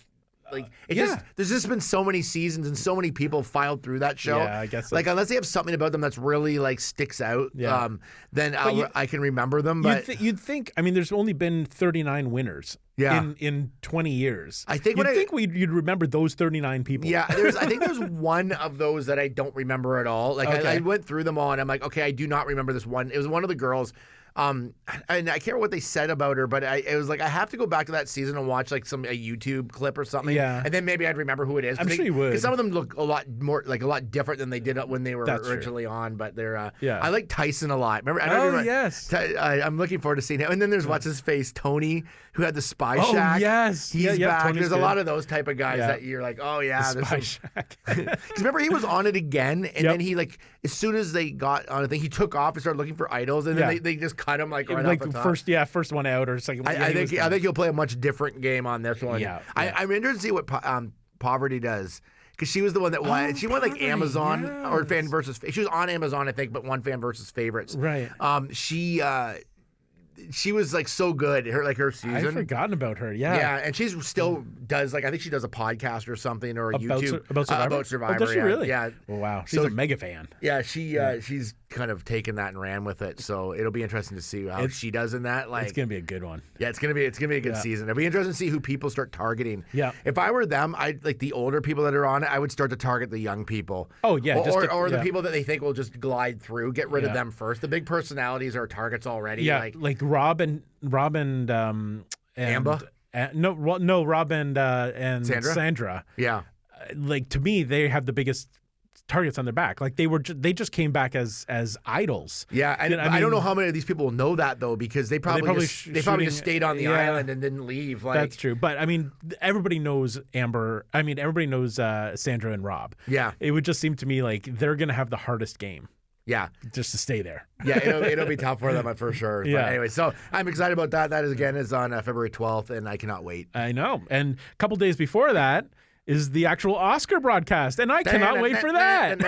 there's just been so many seasons and so many people filed through that show. Yeah, I guess like unless they have something about them that's really like sticks out, then I can remember them. But you'd think. I mean, there's only been 39 winners. Yeah. In 20 years. I think you'd remember those 39 people. Yeah, I think there's one of those that I don't remember at all. Like I went through them all and I'm like, okay, I do not remember this one. It was one of the girls. And I can't remember what they said about her, but it was like I have to go back to that season and watch like a YouTube clip or something. Yeah. And then maybe I'd remember who it is. I'm sure you would. Because some of them look a lot different than they did when they were originally on. But they're I like Tyson a lot. Remember? Yes. I'm looking forward to seeing him. And then there's what's his face, Tony, who had the Spy Shack. Oh yes, he's back. Tony's there's good. a lot of those type of guys that you're like, oh yeah, the Spy Shack. Because remember he was on it again, and then he like as soon as they got on, I think he took off and started looking for idols, and then they just cut him like right off the top. First one out or second. I think he'll play a much different game on this one. Yeah, I'm interested to see what Poverty does. Because she was the one that won. She won like Amazon or Fan versus. She was on Amazon, I think, but won Fan versus Favorites. Right. She was like so good. Her season. I've forgotten about her. Yeah. Yeah, and she's still does I think she does a podcast or something or a YouTube about Survivor. About Survivor. Oh, does she really? Yeah. Oh, wow. She's a mega fan. Yeah. She's kind of taken that and ran with it. So it'll be interesting to see how she does in that. Like it's gonna be a good one. Yeah, it's gonna be a good season. It'll be interesting to see who people start targeting. Yeah. If I were them, I'd like the older people that are on it. I would start to target the young people. Oh yeah. Or the people that they think will just glide through. Get rid of them first. The big personalities are targets already. Yeah. Like Rob and Amber. Rob and Sandra. Yeah. Like to me, they have the biggest targets on their back. Like they just came back as idols. Yeah, and I don't know how many of these people will know that though, because they probably just stayed on the island and didn't leave. Like, that's true. But I mean, everybody knows Amber. I mean, everybody knows Sandra and Rob. Yeah, it would just seem to me like they're gonna have the hardest game. Yeah. just to stay there. Yeah, it'll be tough for them for sure. Yeah. But anyway, so I'm excited about that. That is again is on February 12th, and I cannot wait. I know. And a couple days before that is the actual Oscar broadcast, and I cannot wait for that.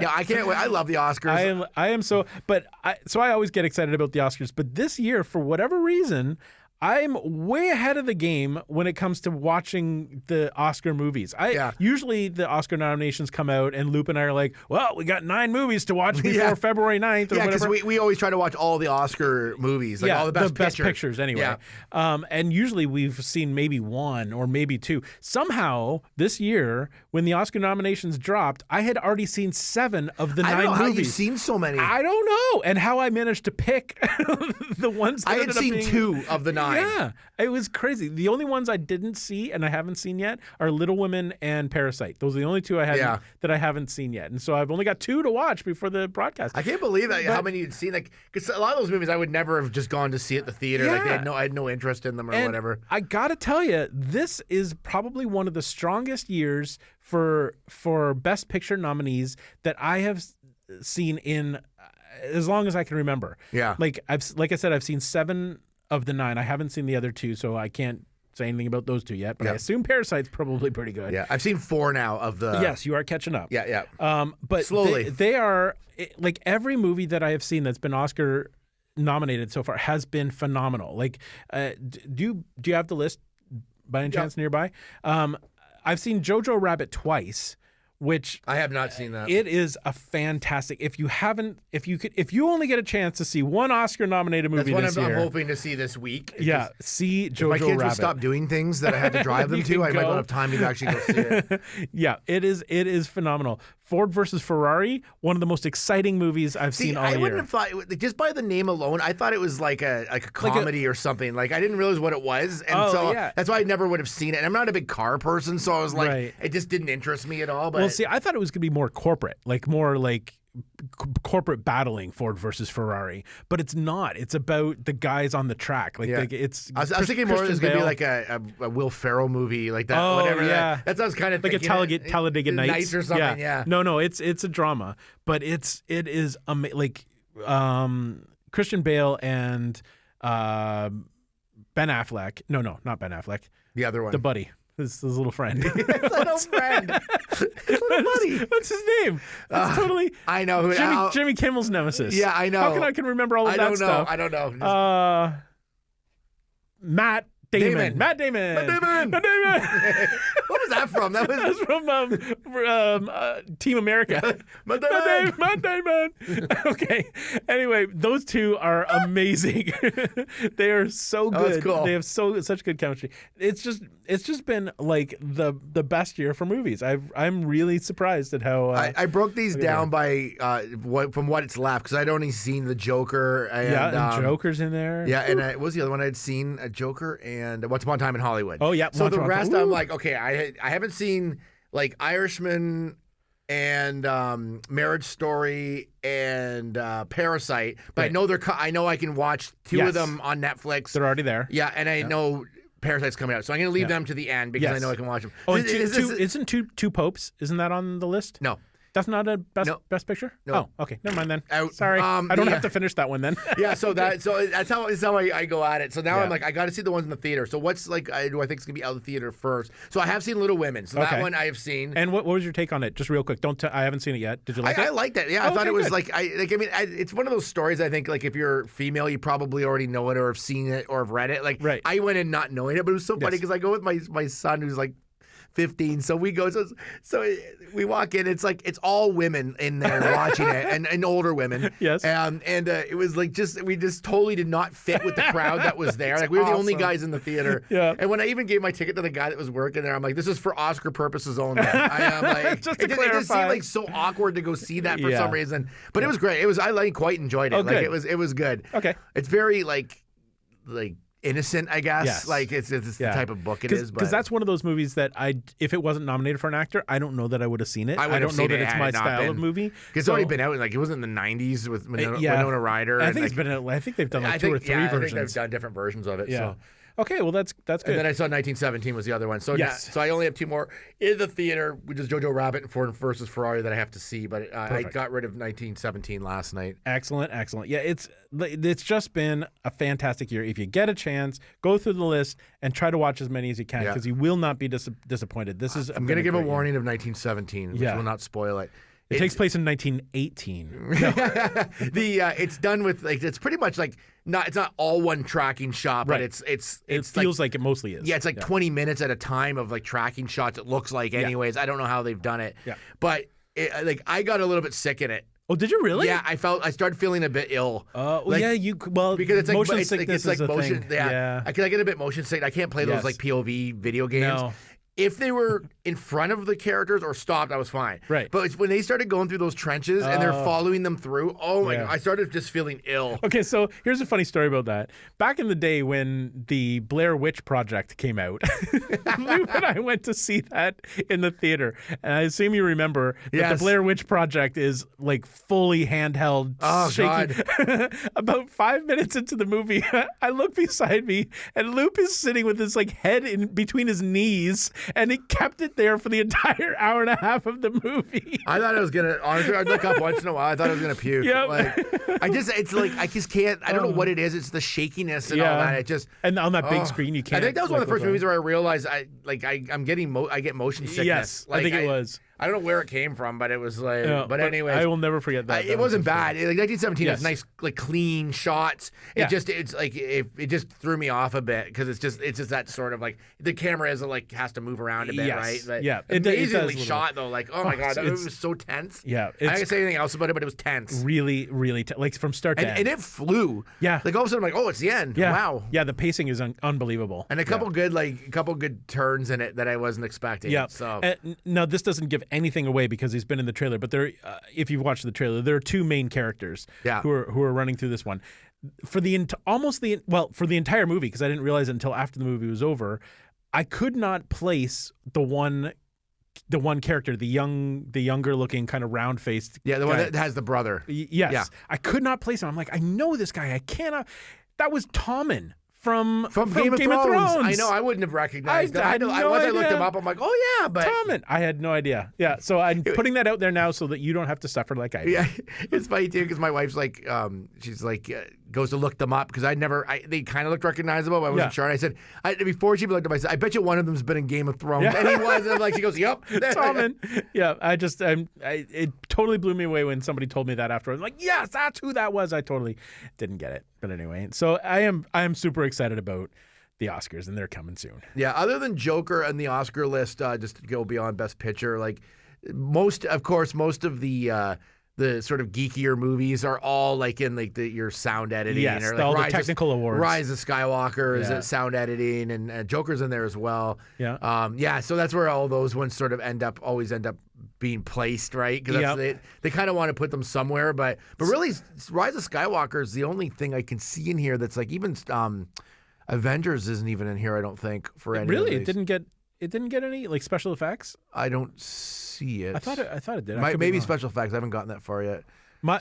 Yeah, I can't wait. I love the Oscars. I am so, but I always get excited about the Oscars. But this year, for whatever reason, I'm way ahead of the game when it comes to watching the Oscar movies. Usually the Oscar nominations come out and Loop and I are like, well, we got 9 movies to watch before February 9th or whatever. because we always try to watch all the Oscar movies, like all the best pictures anyway. Yeah. And usually we've seen maybe 1 or maybe 2. Somehow this year, when the Oscar nominations dropped, I had already seen 7 of the 9 I don't know movies. how you've seen so many. I don't know. And how I managed to pick the ones that I had ended up seen being... 2 of the 9. Yeah, it was crazy. The only ones I didn't see and I haven't seen yet are Little Women and Parasite. Those are the only 2 I had that I haven't seen yet. And so I've only got 2 to watch before the broadcast. I can't believe that how many you'd seen. Like, because a lot of those movies I would never have just gone to see at the theater. Like I had no interest in them or whatever. I gotta tell you, this is probably one of the strongest years for Best Picture nominees that I have seen in as long as I can remember. Yeah, like I said, I've seen 7 of the 9. I haven't seen the other 2, so I can't say anything about those 2 yet. But I assume Parasite's probably pretty good. Yeah, I've seen 4 now of the. Yes, you are catching up. Yeah. But slowly, they are like every movie that I have seen that's been Oscar nominated so far has been phenomenal. Like, do you have the list by any chance nearby? I've seen Jojo Rabbit twice, which I have not seen that. It is a fantastic. If you only get a chance to see one Oscar-nominated movie That's this what year, I'm hoping to see this week. Yeah, see Jojo Rabbit. My kids Rabbit. would stop doing things that I had to drive them to. I might not have time to actually go see it. Yeah, it is phenomenal. Ford versus Ferrari, one of the most exciting movies I've seen all year. I wouldn't have thought, just by the name alone, I thought it was like a comedy or something. Like I didn't realize what it was, and that's why I never would have seen it. And I'm not a big car person, so I was like, it just didn't interest me at all. But well, see, I thought it was going to be more corporate, like more like corporate battling Ford versus Ferrari, but it's not. It's about the guys on the track. Like it's. I was thinking more it was going to be like a Will Ferrell movie, like that. Oh, whatever. Yeah, that's what I was kind of like thinking. a Talladega Nights or something. Yeah. No, it's a drama, but it is like Christian Bale and Ben Affleck. No, not Ben Affleck. The other one, the buddy. His little friend. His little friend. His little buddy. What's his name? That's totally. I know who. Jimmy Kimmel's nemesis. Yeah, I know. How can I remember all of that stuff? I don't know. Matt Damon. Matt Damon. What was that from? That was from Team America. Matt Damon. Okay. Anyway, those 2 are amazing. They are so good. That's cool. They have such good chemistry. It's just been like the best year for movies. I'm really surprised at how I broke these down by from what it's left because I'd only seen the Joker and Joker's in there. Yeah, and what was the other one I'd seen? A Joker and Once Upon a Time in Hollywood. Oh yeah. So the rest I'm like, okay, I haven't seen like Irishman and Marriage Story and Parasite, but right. I know I can watch 2 of them on Netflix. They're already there. Yeah, and I know Parasite's coming out, so I'm going to leave them to the end because I know I can watch them. Oh, isn't two popes? Isn't that on the list? No. That's not a best picture? No. Oh, okay. Never mind then. Out. Sorry. I don't have to finish that one then. Yeah, so that's how I go at it. So now I'm like, I got to see the ones in the theater. So what's like, do I think it's going to be out of the theater first? So I have seen Little Women. So that one I have seen. And what was your take on it? Just real quick. I haven't seen it yet. Did you like it? I liked it. Yeah, I thought it was good. It's one of those stories I think like if you're female, you probably already know it or have seen it or have read it. Like I went in not knowing it, but it was so funny because I go with my son who's like 15. So we go, so we walk in. It's like it's all women in there watching it, and older women. Yes. And it was like we just totally did not fit with the crowd that was there. Like we were the only guys in the theater. Yeah. And when I even gave my ticket to the guy that was working there, I'm like, this is for Oscar purposes only. I am like, just it just seemed like so awkward to go see that for some reason. But it was great. I quite enjoyed it. Oh, good. It was good. Okay. It's very like innocent, I guess. Yes. Like it's the type of book it is. Because that's one of those movies that if it wasn't nominated for an actor, I don't know that I would have seen it. I don't know that it's my style of movie. It's already been out. Like it was in the '90s with Winona Ryder. I think it's been. I think they've done like 2 or 3 versions. I think they've done different versions of it. Yeah. So. Okay, well that's good. And then I saw 1917 was the other one. So Yes. so I only have 2 more in the theater, which is Jojo Rabbit and Ford versus Ferrari that I have to see. But I got rid of 1917 last night. Excellent. Yeah, it's just been a fantastic year. If you get a chance, go through the list and try to watch as many as you can because you will not be disappointed. This is. I'm going to give a warning of 1917, which will not spoil it. It takes place in 1918. It's done with it's pretty much it's not all one tracking shot, but Right. it feels like it mostly is. Yeah, it's 20 minutes at a time of tracking shots. It looks like, anyways. I don't know how they've done it. Yeah. But I got a little bit sick in it. Oh, did you really? Yeah, I started feeling a bit ill. Because it's motion sickness is a motion. thing. Yeah, I get a bit motion sick. I can't play those POV video games. No. If they were in front of the characters or stopped, I was fine. Right. But when they started going through those trenches and they're following them through, oh my God, I started just feeling ill. Okay, so here's a funny story about that. Back in the day when the Blair Witch Project came out, Luke and I went to see that in the theater. And I assume you remember that the Blair Witch Project is fully handheld. Oh, shaky. God. About 5 minutes into the movie, I look beside me and Luke is sitting with his head in between his knees. And he kept it there for the entire hour and a half of the movie. I thought I was gonna. Honestly, I'd look up once in a while. I thought I was gonna puke. Yep. I just can't. I don't know what it is. It's the shakiness and all that. It just and on that big screen you can't. I think that was one of the first movies where I realized I get motion sickness. Yes, I think it was. I don't know where it came from, but it was but anyways, I will never forget that. It wasn't bad. 1917 has nice, clean shots. It just threw me off a bit because it's just that sort of the camera has to move around a bit, right? But amazingly shot though. Oh my God, it was so tense. Yeah, I can't say anything else about it, but it was tense. Really, really from start to end. And it flew. Yeah, all of a sudden I'm oh, it's the end. Yeah. Wow. Yeah, the pacing is unbelievable. And a couple good turns in it that I wasn't expecting. Yeah. So now this doesn't give anything away because he's been in the trailer, but there, if you've watched the trailer, there are 2 main characters who are running through this one for the entire movie, because I didn't realize it until after the movie was over. I could not place the one character, the younger looking kind of round faced the guy. one that has the brother. Yes, I could not place him. I'm I know this guy. I cannot. That was Tommen from Game of Thrones. I know. I wouldn't have recognized that. Once I looked him up, I'm oh yeah, but Tommen. I had no idea. Yeah, so I'm putting that out there now so that you don't have to suffer like I did. Yeah, it's funny too because my wife's she's goes to look them up because they kind of looked recognizable, but I wasn't sure. And I said before she looked them, I said, I bet you one of them's been in Game of Thrones, and he was. And she goes, "Yep, Tommen." Yeah, it totally blew me away when somebody told me that after. I'm yes, that's who that was. I totally didn't get it, but anyway. So I am super excited about the Oscars, and they're coming soon. Yeah, other than Joker and the Oscar list, just to go beyond Best Picture, most of the sort of geekier movies are all in your sound editing, or all the technical awards. Rise of Skywalker is sound editing, and Joker's in there as well. Yeah. So that's where all those ones sort of always end up being placed, right? Because they kind of want to put them somewhere, but really, Rise of Skywalker is the only thing I can see in here that's even Avengers isn't even in here. I don't think for any. Really, of these. it didn't get any special effects. I don't see it. I thought it did. Maybe special effects. I haven't gotten that far yet.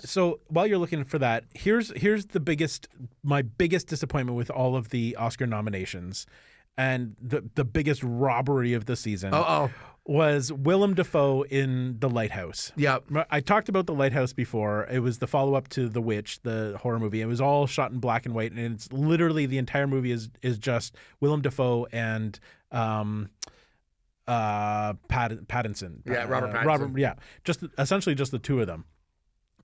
So while you're looking for that, here's my biggest disappointment with all of the Oscar nominations, and the biggest robbery of the season. Was Willem Dafoe in The Lighthouse. Yep. I talked about The Lighthouse before. It was the follow-up to The Witch, the horror movie. It was all shot in black and white, and it's literally the entire movie is just Willem Dafoe and Pattinson. Yeah, Robert Pattinson. Just essentially just the two of them.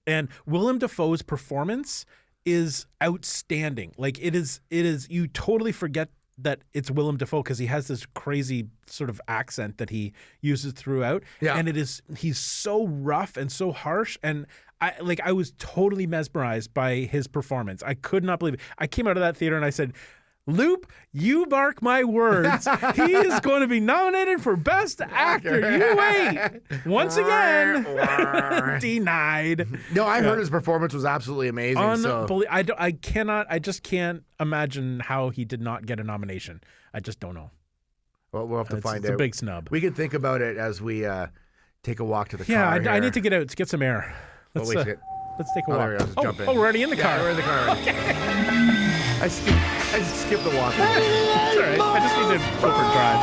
And Willem Dafoe's performance is outstanding. It is you totally forget that it's Willem Dafoe because he has this crazy sort of accent that he uses throughout. Yeah. And he's so rough and so harsh. And I was totally mesmerized by his performance. I could not believe it. I came out of that theater and I said, Loop, you mark my words. He is going to be nominated for Best Actor. You wait. Once again, denied. No, I heard his performance was absolutely amazing. I just can't imagine how he did not get a nomination. I just don't know. Well, we'll have to find out. It's a big snub. We can think about it as we take a walk to the car. Yeah, I need to get out to get some air. Let's take a walk. There we go. Let's jump in. We're already in the car. Yeah, we're in the car already. Okay. I skipped the walk. It's all right. I just need to go for a drive.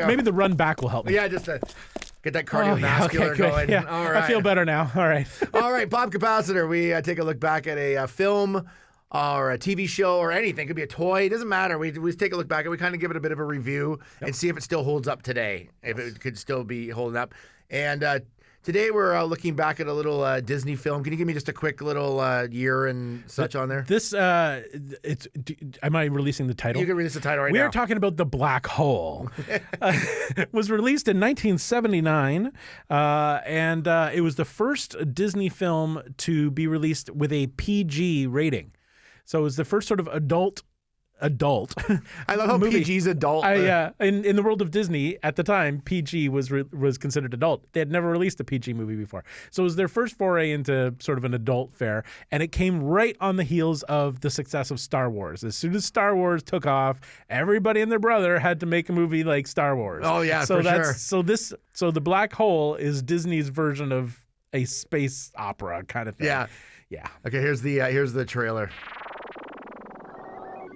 Maybe the run back will help me. Yeah, just get that cardiovascular going. Yeah. All right. I feel better now. All right. All right, Pop Capacitor. We take a look back at a film or a TV show or anything. It could be a toy. It doesn't matter. We take a look back and we kind of give it a bit of a review and see if it still holds up today, if it could still be holding up. And today we're looking back at a little Disney film. Can you give me just a quick little year and such on there? This, am I releasing the title? You can release the title right We now. are talking about The Black Hole. It was released in 1979, and it was the first Disney film to be released with a PG rating. So it was the first sort of adult. I love how movie. PG's adult. In the world of Disney at the time, PG was considered adult. They had never released a PG movie before, so it was their first foray into sort of an adult fare, and it came right on the heels of the success of Star Wars. As soon as Star Wars took off, everybody and their brother had to make a movie like Star Wars. Oh yeah, so for sure. So The Black Hole is Disney's version of a space opera kind of thing. Yeah. Okay, here's the trailer.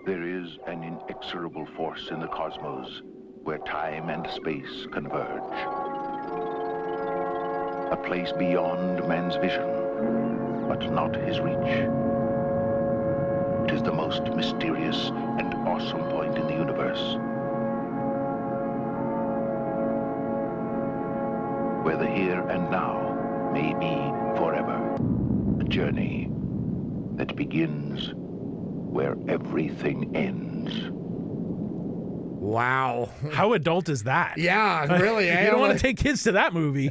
There is an inexorable force in the cosmos where time and space converge. A place beyond man's vision, but not his reach. It is the most mysterious and awesome point in the universe, where the here and now may be forever. A journey that begins where everything ends. Wow. How adult is that? Yeah, really. You don't want to take kids to that movie.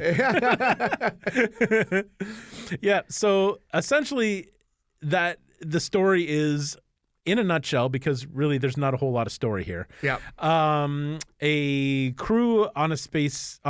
Yeah, so essentially the story is, in a nutshell, because really there's not a whole lot of story here. Yeah. A crew on a spaceship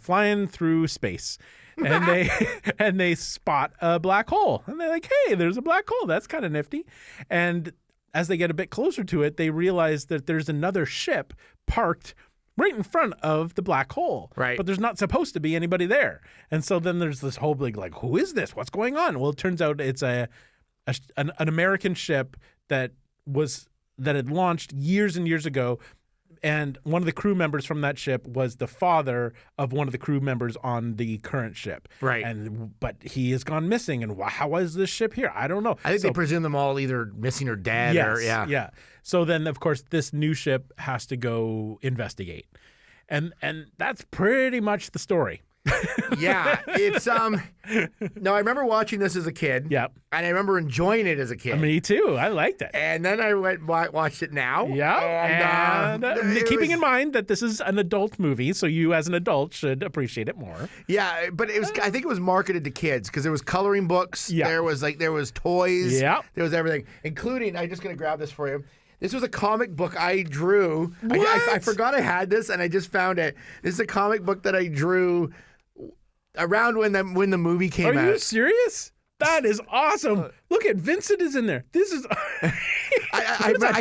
flying through space. And they spot a black hole. And they're like, hey, there's a black hole. That's kind of nifty. And as they get a bit closer to it, they realize that there's another ship parked right in front of the black hole. Right. But there's not supposed to be anybody there. And so then there's this whole big, like, who is this? What's going on? Well, it turns out it's an American ship that had launched years and years ago. And one of the crew members from that ship was the father of one of the crew members on the current ship. Right. But he has gone missing. And how is this ship here? I don't know. I think they presume them all either missing or dead. Yes, or, yeah. So then, of course, this new ship has to go investigate. And that's pretty much the story. Yeah, it's No, I remember watching this as a kid. Yep. And I remember enjoying it as a kid. Me too. I liked it. And then I watched it now. Yeah. And keeping in mind that this is an adult movie, so you as an adult should appreciate it more. Yeah, but it was. I think it was marketed to kids because there was coloring books. Yeah. There was toys. Yeah. There was everything, including. I'm just gonna grab this for you. This was a comic book I drew. I forgot I had this, and I just found it. This is a comic book that I drew around when the movie came out. Are you serious? That is awesome. Look at Vincent is in there. This is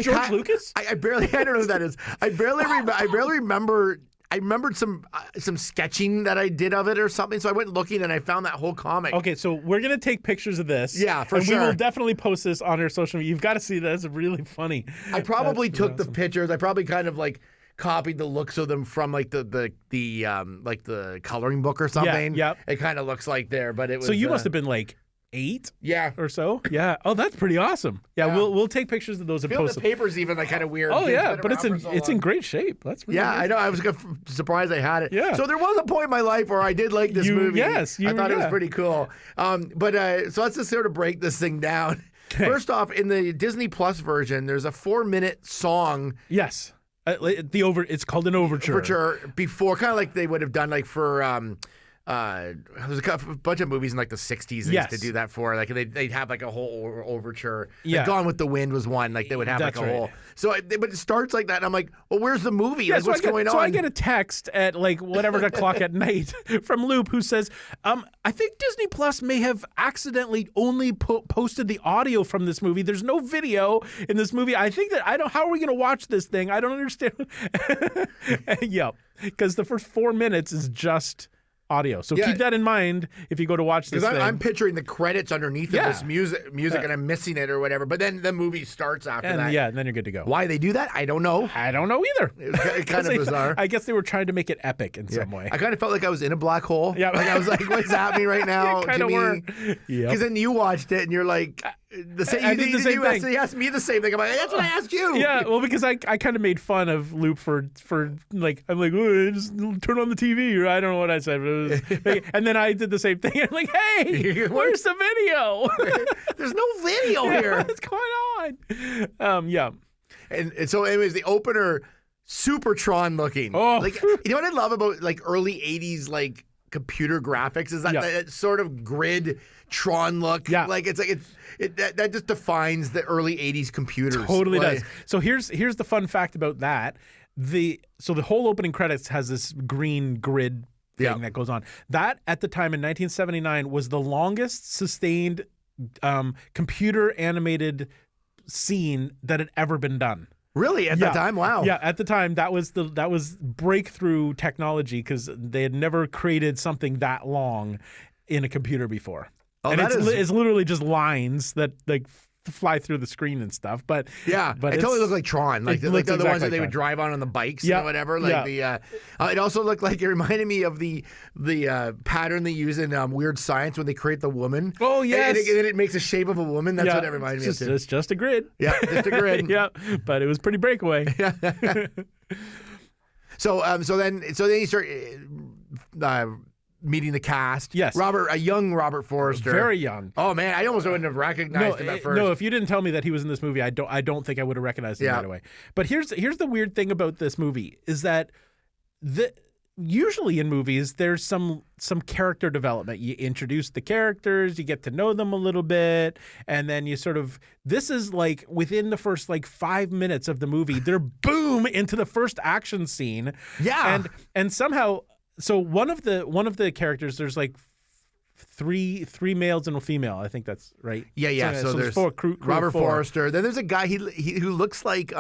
George Lucas? I don't know who that is. I barely remember. I remembered some sketching that I did of it or something. So I went looking and I found that whole comic. Okay, so we're gonna take pictures of this. Yeah, for sure. And we will definitely post this on our social media. You've got to see that. It's really funny. I probably took the pictures. I probably kind of like copied the looks of them from like the coloring book or something. Yeah. It kind of looks like there, but it was. So you must have been like 8 or so. Yeah. Oh, that's pretty awesome. Yeah. We'll take pictures of those and post the them. paper's even like kind of weird. Oh yeah, but it's in great shape. That's really yeah. good. I know. I was surprised I had it. Yeah. So there was a point in my life where I did like this movie. Yes. I thought it was pretty cool. So let's just sort of break this thing down. Okay. First off, in the Disney Plus version, there's a 4-minute song. Yes. It's called an overture. Before, kind of like they would have done like for there's a bunch of movies in like the 60s they used to do that for. Like they'd have like a whole overture. Yeah. Like Gone with the Wind was one. Like they would have like a whole. So but it starts like that, and I'm like, well, where's the movie? Yeah, like what's going on? So I get a text at like whatever o'clock at night from Loop who says, I think Disney Plus may have accidentally only posted the audio from this movie. There's no video in this movie. I think that how are we going to watch this thing? I don't understand. Yep. Because the first 4 minutes is just audio. So Yeah. keep that in mind if you go to watch this Because thing. I'm picturing the credits underneath Yeah. of this music, and I'm missing it or whatever. But then the movie starts after that. and then you're good to go. Why they do that, I don't know. I don't know either. It's kind of bizarre. I guess they were trying to make it epic in some way. I kind of felt like I was in a black hole. Yeah. Like I was like, what's happening right now? Kind of were. Because Yep. then you watched it and you're like, the same. I did the same thing. You asked me the same thing. I'm like, that's what I asked you. Yeah, well, because I kind of made fun of Loop for like, I'm like, oh, just turn on the TV, or I don't know what I said, but it was, and then I did the same thing. I'm like, hey, where's the video? There's no video here. What's going on? Yeah. And so, anyways, the opener, super Tron looking. Oh. Like, you know what I love about like early '80s like computer graphics is that, Yeah. that sort of grid Tron look. Yeah. Like that just defines the early '80s computers. Totally Like, does. So here's the fun fact about that. The whole opening credits has this green grid thing Yeah. that goes on. That at the time in 1979 was the longest sustained computer animated scene that had ever been done. Really, at that time, wow. Yeah, at the time that was breakthrough technology because they had never created something that long in a computer before. Oh, and that it's literally just lines that like fly through the screen and stuff. But Yeah, but it totally looked like Tron, like it the looks ones exactly that they like would drive on the bikes Yeah, and whatever. Like yeah. It also looked like it reminded me of the pattern they use in Weird Science when they create the woman. Oh, And- yes. and it makes a shape of a woman. That's what it reminded me of too. It's just a grid. Yeah, just a grid. Yeah, but it was pretty breakaway. So then you start meeting the cast. Yes. A young Robert Forster. Very young. Oh man, I almost wouldn't have recognized him at first. No, if you didn't tell me that he was in this movie, I don't think I would have recognized him Yeah. right away. But here's the weird thing about this movie is that usually in movies there's some character development. You introduce the characters, you get to know them a little bit, and then you sort of this is like within the first like 5 minutes of the movie, they're boom into the first action scene. Yeah. And somehow so one of the characters, there's like three males and a female. I think that's right. Yeah. So there's four, crew of Robert four. Forster. Then there's a guy who looks like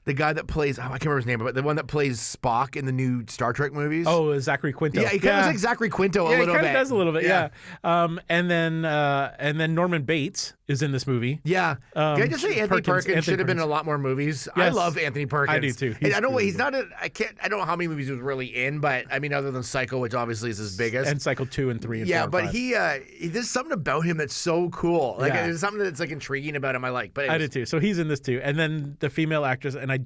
the guy that plays I can't remember his name, but the one that plays Spock in the new Star Trek movies. Oh, Zachary Quinto. yeah, he kind of looks like Zachary Quinto a Yeah, he little kind bit. of does a little bit. Yeah. And then Norman Bates is in this movie. Yeah. Can I just say Anthony Perkins should have been in a lot more movies? I Yes. love Anthony Perkins. I do too. And I don't know He's he's not in, I don't know how many movies he was really in, but I mean other than Psycho, which obviously is his biggest. And Cycle 2 and 3 and 4 yeah, and but 5. there's something about him that's so cool. Like Yeah. there's something that's like intriguing about him I like. But I did too. So he's in this too. And then the female actress, and I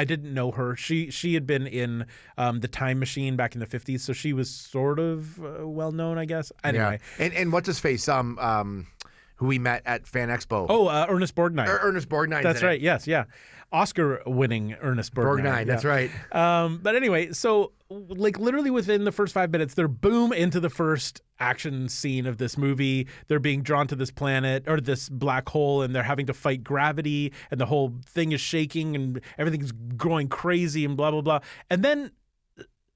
didn't know her. She had been in The Time Machine back in the 50s, so she was sort of well known, I guess. Anyway. Yeah. And what's his face? Who we met at Fan Expo. Oh, Ernest Borgnine. Ernest Borgnine. That's right. Yes, yeah. Oscar-winning Ernest Borgnine. Borgnine, that's right. But anyway, so like literally within the first 5 minutes, they're boom into the first action scene of this movie. They're being drawn to this planet or this black hole, and they're having to fight gravity, and the whole thing is shaking, and everything's going crazy, and blah blah blah. And then,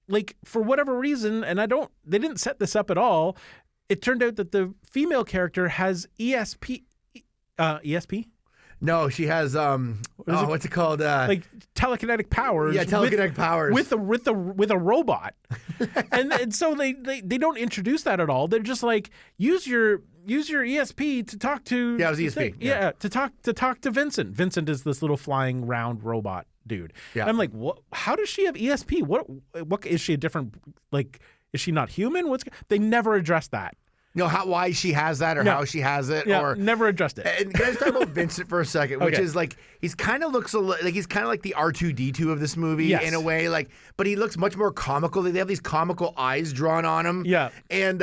like for whatever reason, and they didn't set this up at all. It turned out that the female character has ESP. No, she has what's it called? Like telekinetic powers. Yeah, telekinetic powers. with a robot. and so they don't introduce that at all. They're just like use your ESP to talk to. Yeah, it was ESP. Yeah, to talk to Vincent. Vincent is this little flying round robot dude. Yeah. And I'm like, what? How does she have ESP? What is she a different like? Is she not human? They never addressed that. No, why she has that or No. how she has it Yeah, or never addressed it. And can I just talk about Vincent for a second, which Okay. is like he's kind of looks like he's kind of like the R2D2 of this movie Yes. in a way, like, but he looks much more comical. They have these comical eyes drawn on him. Yeah. And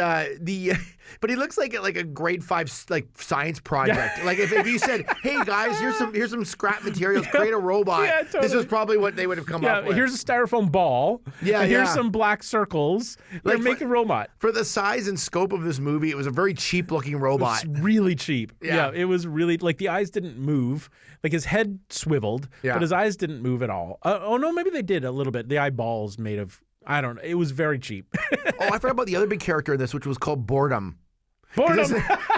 but he looks like a grade 5 like science project. Like if you said, "Hey guys, here's some scrap materials, create a robot." Yeah, This totally. is probably what they would have come up with. Here's a styrofoam ball. Yeah, and here's yeah. some black circles. Like, Make a robot. For the size and scope of this movie, it was a very cheap looking robot. It's really cheap. Yeah. It was really like the eyes didn't move. Like his head swiveled, Yeah. but his eyes didn't move at all. Oh no, maybe they did a little bit. The eyeballs made of I don't know. It was very cheap. Oh, I forgot about the other big character in this, which was called Boredom. Boredom.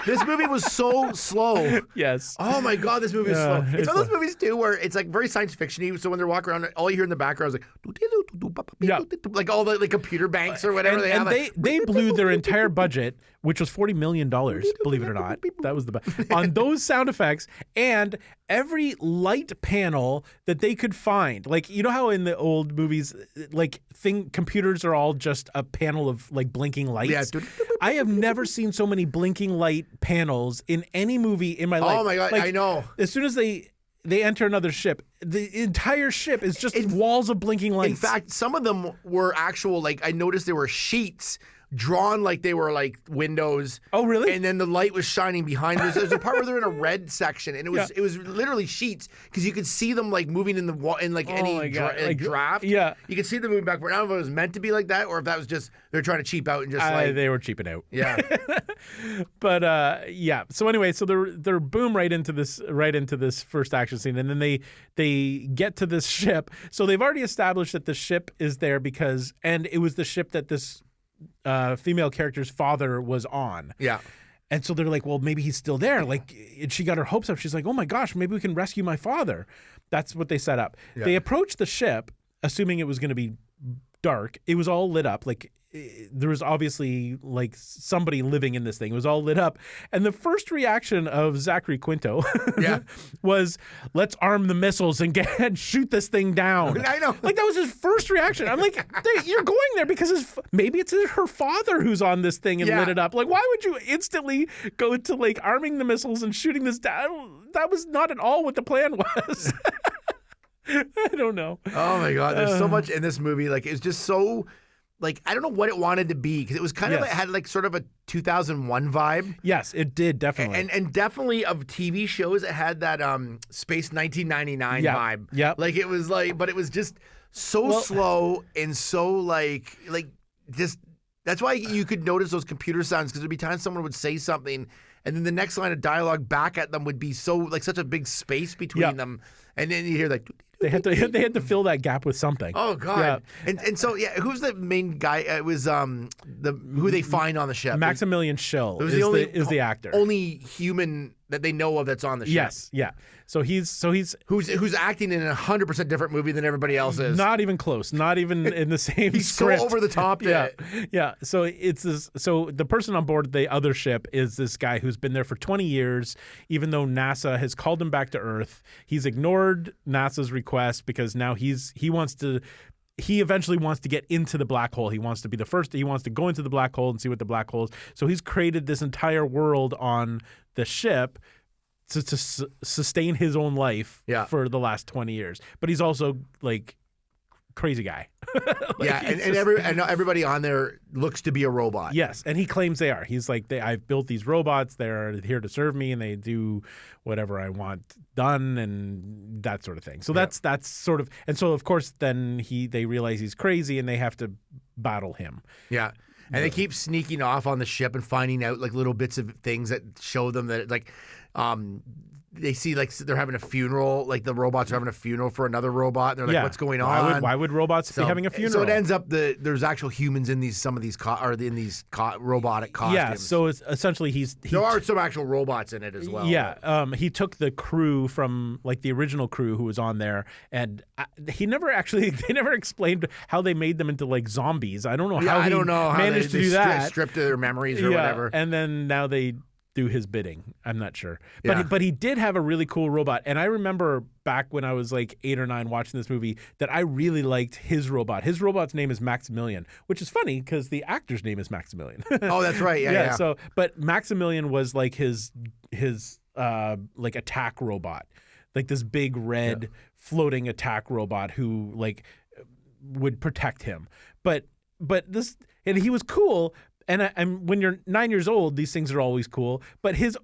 This movie was so slow. Yes. Oh my God, this movie is Yeah, slow. It's it's one of those movies too where it's like very science fiction-y. So when they're walking around, all you hear in the background is like all the computer banks or whatever they have. They blew their entire budget, which was $40 million, believe it or not. That was on those sound effects and every light panel that they could find. Like, you know how in the old movies, like computers are all just a panel of like blinking lights? Yeah. I have never seen so many blinking light panels in any movie in my life. Oh my God, like, I know. As soon as they enter another ship, the entire ship is just walls of blinking lights. In fact, some of them were actual, like I noticed there were sheets drawn like they were like windows. Oh, really? And then the light was shining behind. There's a part where they're in a red section, and it was literally sheets because you could see them like moving in the wall in like any draft. Yeah, you could see them moving backward. I don't know if it was meant to be like that or if that was just they're trying to cheap out and just like they were cheaping out. Yeah. But yeah. So anyway, so they're boom right into this first action scene, and then they get to this ship. So they've already established that the ship is there and it was the ship that this female character's father was on. Yeah. And so they're like, well, maybe he's still there. Like, and she got her hopes up. She's like, oh my gosh, maybe we can rescue my father. That's what they set up. Yeah. They approached the ship, assuming it was going to be dark. It was all lit up. Like, there was obviously like somebody living in this thing. It was all lit up. And the first reaction of Zachary Quinto was, let's arm the missiles and shoot this thing down. I know. Like, that was his first reaction. I'm like, you're going there because maybe it's her father who's on this thing and lit it up. Like, why would you instantly go to like arming the missiles and shooting this down? That was not at all what the plan was. I don't know. Oh my God. There's so much in this movie. Like, it's just so... Like, I don't know what it wanted to be because it was kind of it had like sort of a 2001 vibe. Yes, it did, definitely. And definitely of TV shows, it had that Space 1999 vibe. Yeah. Like, it was like, but it was just so slow and so like just, that's why you could notice those computer sounds because there'd be times someone would say something and then the next line of dialogue back at them would be so like such a big space between them. And then you hear like... They had to fill that gap with something. Oh God! Yeah. And so who's the main guy? It was who they find on the ship. Maximilian Schell is the actor. Only human that they know of that's on the ship. Yes, yeah. So he's who's acting in a 100% different movie than everybody else is. Not even close. Not even in the same he's script. So over the top. Yeah. So it's this. So the person on board the other ship is this guy who's been there for 20 years. Even though NASA has called him back to Earth, he's ignored NASA's request because now he eventually wants to get into the black hole. He wants to be the first. He wants to go into the black hole and see what the black hole is. So he's created this entire world on the ship to sustain his own life for the last 20 years. But he's also like crazy guy. And everybody on there looks to be a robot. Yes, and he claims they are. He's like, I've built these robots. They're here to serve me, and they do whatever I want done, and that sort of thing. So that's sort of, and so of course then they realize he's crazy, and they have to battle him. Yeah. And they keep sneaking off on the ship and finding out like little bits of things that show them that like they see like they're having a funeral, like the robots are having a funeral for another robot. And they're like, what's going on? Why would robots be having a funeral? So it ends up there's actual humans in some of these robotic costumes. Yeah, so it's essentially there are some actual robots in it as well. Yeah, he took the crew from like the original crew who was on there, and they never explained how they made them into like zombies. I don't know how he managed to do that. Stripped of their memories or whatever. And then now they do his bidding. I'm not sure. But he did have a really cool robot. And I remember back when I was like 8 or 9 watching this movie that I really liked his robot. His robot's name is Maximilian, which is funny because the actor's name is Maximilian. Oh, that's right. Yeah. So, but Maximilian was like his like attack robot, like this big red floating attack robot who like would protect him. But this, and he was cool. And when you're 9 years old, these things are always cool. But his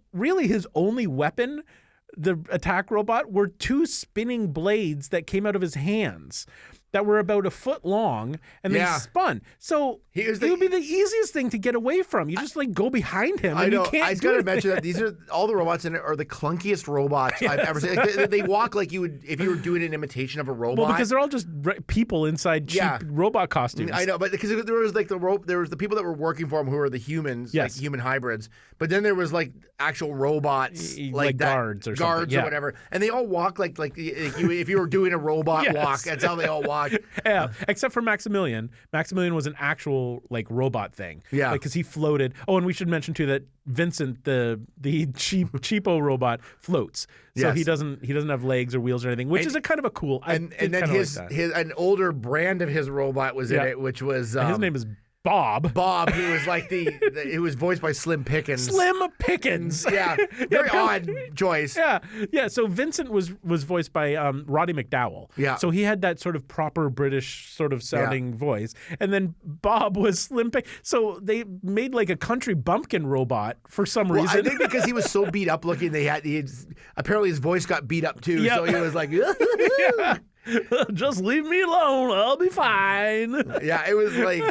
only weapon, the attack robot, were 2 spinning blades that came out of his hands. that were about a foot long, and they spun. So it would be the easiest thing to get away from. You just like go behind him, and you can't. I just got to mention that these are all the robots in it are the clunkiest robots I've ever seen. Like, they walk like you would if you were doing an imitation of a robot. Well, because they're all just people inside cheap robot costumes. I know, but because there was like there was the people that were working for them who were the humans, like human hybrids. But then there was like actual robots, like guards or whatever, and they all walk like if you were doing a robot walk. That's how they all walk. Yeah, except for Maximilian. Maximilian was an actual like robot thing. Yeah, because he floated. Oh, and we should mention too that Vincent, the cheapo robot, floats. So he doesn't have legs or wheels or anything, which is a kind of a cool. And then his an older brand of his robot was in it, which was his name is Bob. Bob, who was like it was voiced by Slim Pickens. Slim Pickens. Yeah, very odd choice. Yeah. So Vincent was voiced by Roddy McDowall. Yeah. So he had that sort of proper British sort of sounding voice, and then Bob was Slim Pickens. So they made like a country bumpkin robot for some reason. I think because he was so beat up looking, apparently his voice got beat up too. So he was like. Just leave me alone. I'll be fine. Yeah, it was like...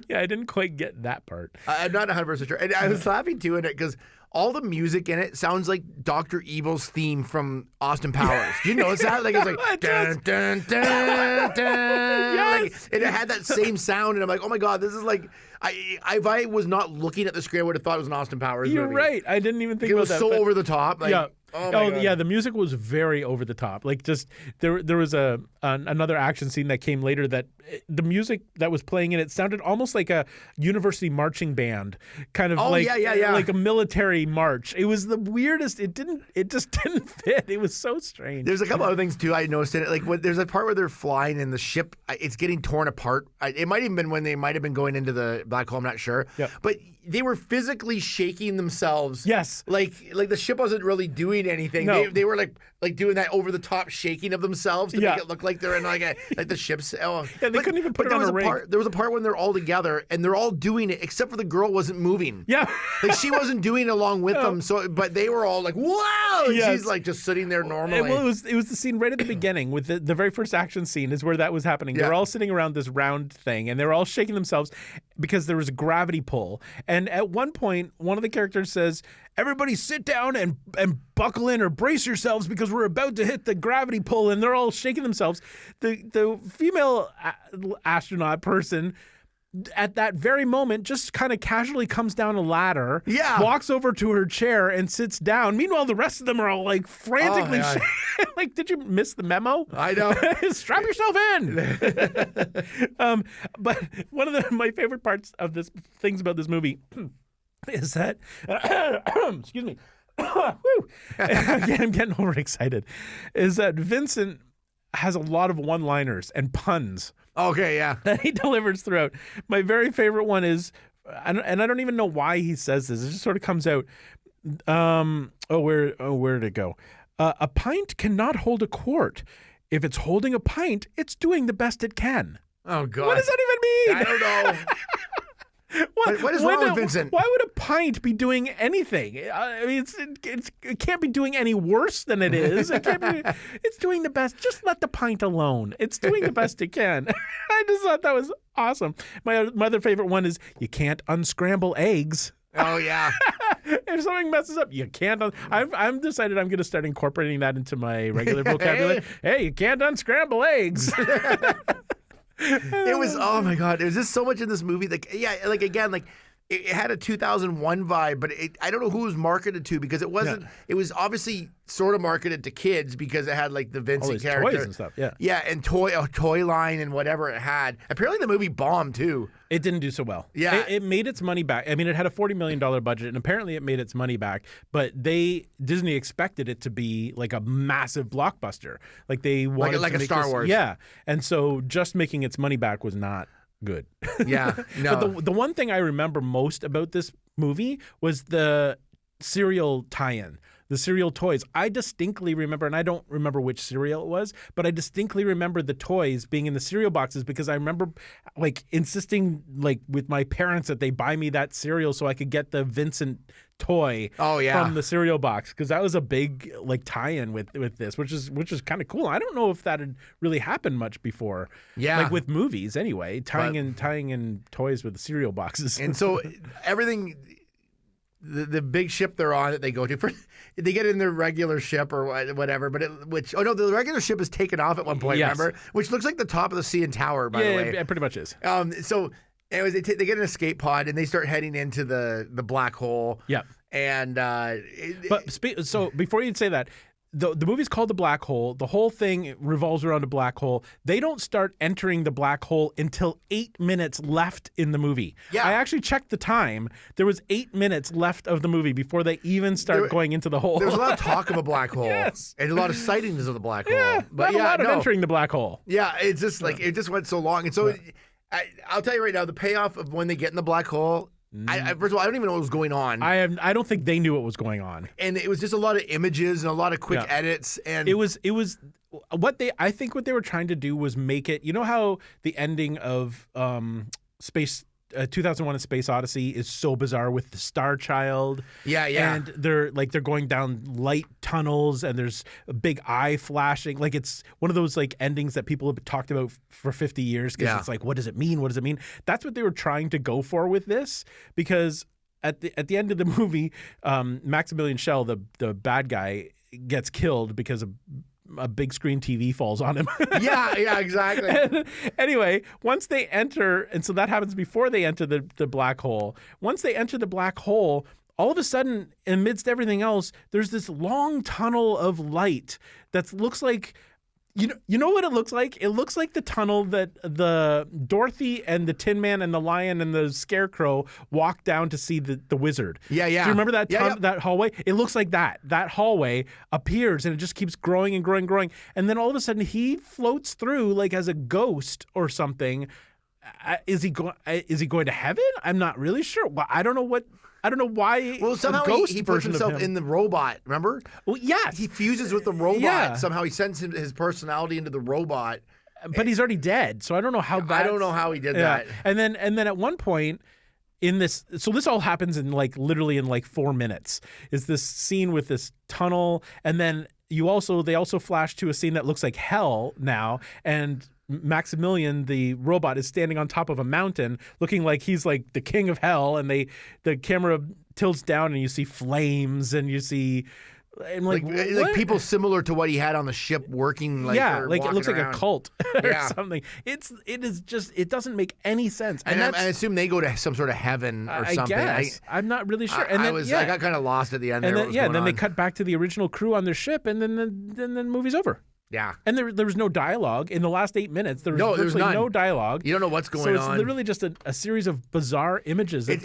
Yeah, I didn't quite get that part. I'm not 100% sure. And I was laughing too in it because all the music in it sounds like Dr. Evil's theme from Austin Powers. Do you notice that? Like it's like... dun, dun, dun, dun. Yes. Like, and it had that same sound and I'm like, oh my God, this is like... If I was not looking at the screen, I would have thought it was an Austin Powers movie. You're right. I didn't even think about that. It was so over the top. Like, yeah. Oh, my God. Yeah, the music was very over the top. Like just there was another action scene that came later that the music that was playing in it sounded almost like a university marching band, kind of like a military march. It was the weirdest. It just didn't fit. It was so strange. There's a couple other things too I noticed in it. Like there's a part where they're flying and the ship it's getting torn apart. It might even been when they might have been going into the black hole. I'm not sure. Yeah. But they were physically shaking themselves. Yes. Like the ship wasn't really doing anything. No. They were like doing that over the top shaking of themselves to make it look like they're in like the ship's. Oh. Yeah, they couldn't even put it on a ring. There was a part when they're all together and they're all doing it except for the girl wasn't moving. Yeah. Like she wasn't doing it along with them. So, but they were all like, "Wow!" And she's like just sitting there normally. Well, it was the scene right at the beginning with the very first action scene is where that was happening. They're all sitting around this round thing and they're all shaking themselves because there was a gravity pull. And at one point, one of the characters says, "Everybody sit down and buckle in or brace yourselves because we're about to hit the gravity pull," and they're all shaking themselves. The female astronaut person at that very moment just kind of casually comes down a ladder, walks over to her chair and sits down. Meanwhile, the rest of them are all like frantically shaking. Like, did you miss the memo? I know. Strap yourself in. But one of my favorite parts of things about this movie is that excuse me. Again, I'm getting overexcited. Is that Vincent has a lot of one-liners and puns. Okay, yeah. That he delivers throughout. My very favorite one is, and I don't even know why he says this. It just sort of comes out. Where did it go? A pint cannot hold a quart. If it's holding a pint, it's doing the best it can. Oh God. What does that even mean? I don't know. What is wrong with Vincent? Why would a pint be doing anything? I mean, it can't be doing any worse than it is. It's doing the best. Just let the pint alone. It's doing the best it can. I just thought that was awesome. My other favorite one is you can't unscramble eggs. Oh yeah. If something messes up, you can't. I've decided I'm going to start incorporating that into my regular vocabulary. Hey, you can't unscramble eggs. It was, oh my God, there's just so much in this movie. It had a 2001 vibe, but I don't know who it was marketed to because it wasn't. Yeah. It was obviously sort of marketed to kids because it had like the Vincent character, toys and stuff. Yeah, and a toy line and whatever it had. Apparently, the movie bombed too. It didn't do so well. Yeah, it made its money back. I mean, it had a $40 million budget, and apparently, it made its money back. But Disney expected it to be like a massive blockbuster. Like they wanted like to a make Star this, Wars. Yeah, and so just making its money back was not good. Yeah, no. But the one thing I remember most about this movie was the serial tie-in. the cereal toys. I distinctly remember, and I don't remember which cereal it was, but I distinctly remember the toys being in the cereal boxes because I remember like insisting like with my parents that they buy me that cereal so I could get the Vincent toy from the cereal box, because that was a big like tie-in with this, which is kind of cool. I don't know if that had really happened much before. Yeah, like with movies anyway, tying in toys with the cereal boxes. And so everything, the big ship they're on that they go to, they get in their regular ship or whatever, but the regular ship is taken off at one point. Yes. Remember, which looks like the top of the CN Tower, by the way. Yeah, it pretty much is. So. Anyways, they get an escape pod and they start heading into the black hole. Yeah. And so before you say that, the movie's called The Black Hole. The whole thing revolves around a black hole. They don't start entering the black hole until 8 minutes left in the movie. Yeah. I actually checked the time. There was 8 minutes left of the movie before they even start going into the hole. There's a lot of talk of a black hole. Yes. And a lot of sightings of the black hole. But not a lot of entering the black hole. Yeah, it's just like it just went so long. And so I'll tell you right now, the payoff of when they get in the black hole, first of all, I don't even know what was going on. I don't think they knew what was going on. And it was just a lot of images and a lot of quick edits. And it was I think what they were trying to do was make it, you know how the ending of 2001: A Space Odyssey is so bizarre with the Star Child. Yeah. And they're going down light tunnels and there's a big eye flashing. Like it's one of those like endings that people have talked about for 50 years because it's like, what does it mean? What does it mean? That's what they were trying to go for with this, because at the end of the movie, Maximilian Schell, the bad guy, gets killed because a big screen TV falls on him. Yeah, exactly. And anyway, once they enter, and so that happens before they enter the black hole. Once they enter the black hole, all of a sudden, amidst everything else, there's this long tunnel of light that looks like, you know what it looks like? It looks like the tunnel that the Dorothy and the Tin Man and the Lion and the Scarecrow walked down to see the wizard. Yeah. Do you remember that that hallway? It looks like that. That hallway appears and it just keeps growing and growing and growing. And then all of a sudden he floats through like as a ghost or something. Is he going to heaven? I'm not really sure. Well, I don't know why. Well, somehow he puts himself in the robot. Remember? Well, yes. He fuses with the robot. Yeah. Somehow he sends his personality into the robot. But he's already dead, so I don't know how. I don't know how he did that. And then at one point in this, so this all happens in literally in 4 minutes. Is this scene with this tunnel, and then they also flash to a scene that looks like hell now, and Maximilian, the robot, is standing on top of a mountain looking like he's like the king of hell, and the camera tilts down and you see flames and you see like people similar to what he had on the ship working it looks like around. A cult or something. It doesn't make any sense. And I assume they go to some sort of heaven or something. I guess. I'm not really sure. And I got kind of lost at the end there. And then they cut back to the original crew on their ship, and then the movie's over. Yeah. And there was no dialogue. In the last 8 minutes, there was virtually no dialogue. You don't know what's going on. So it's literally just a series of bizarre images. It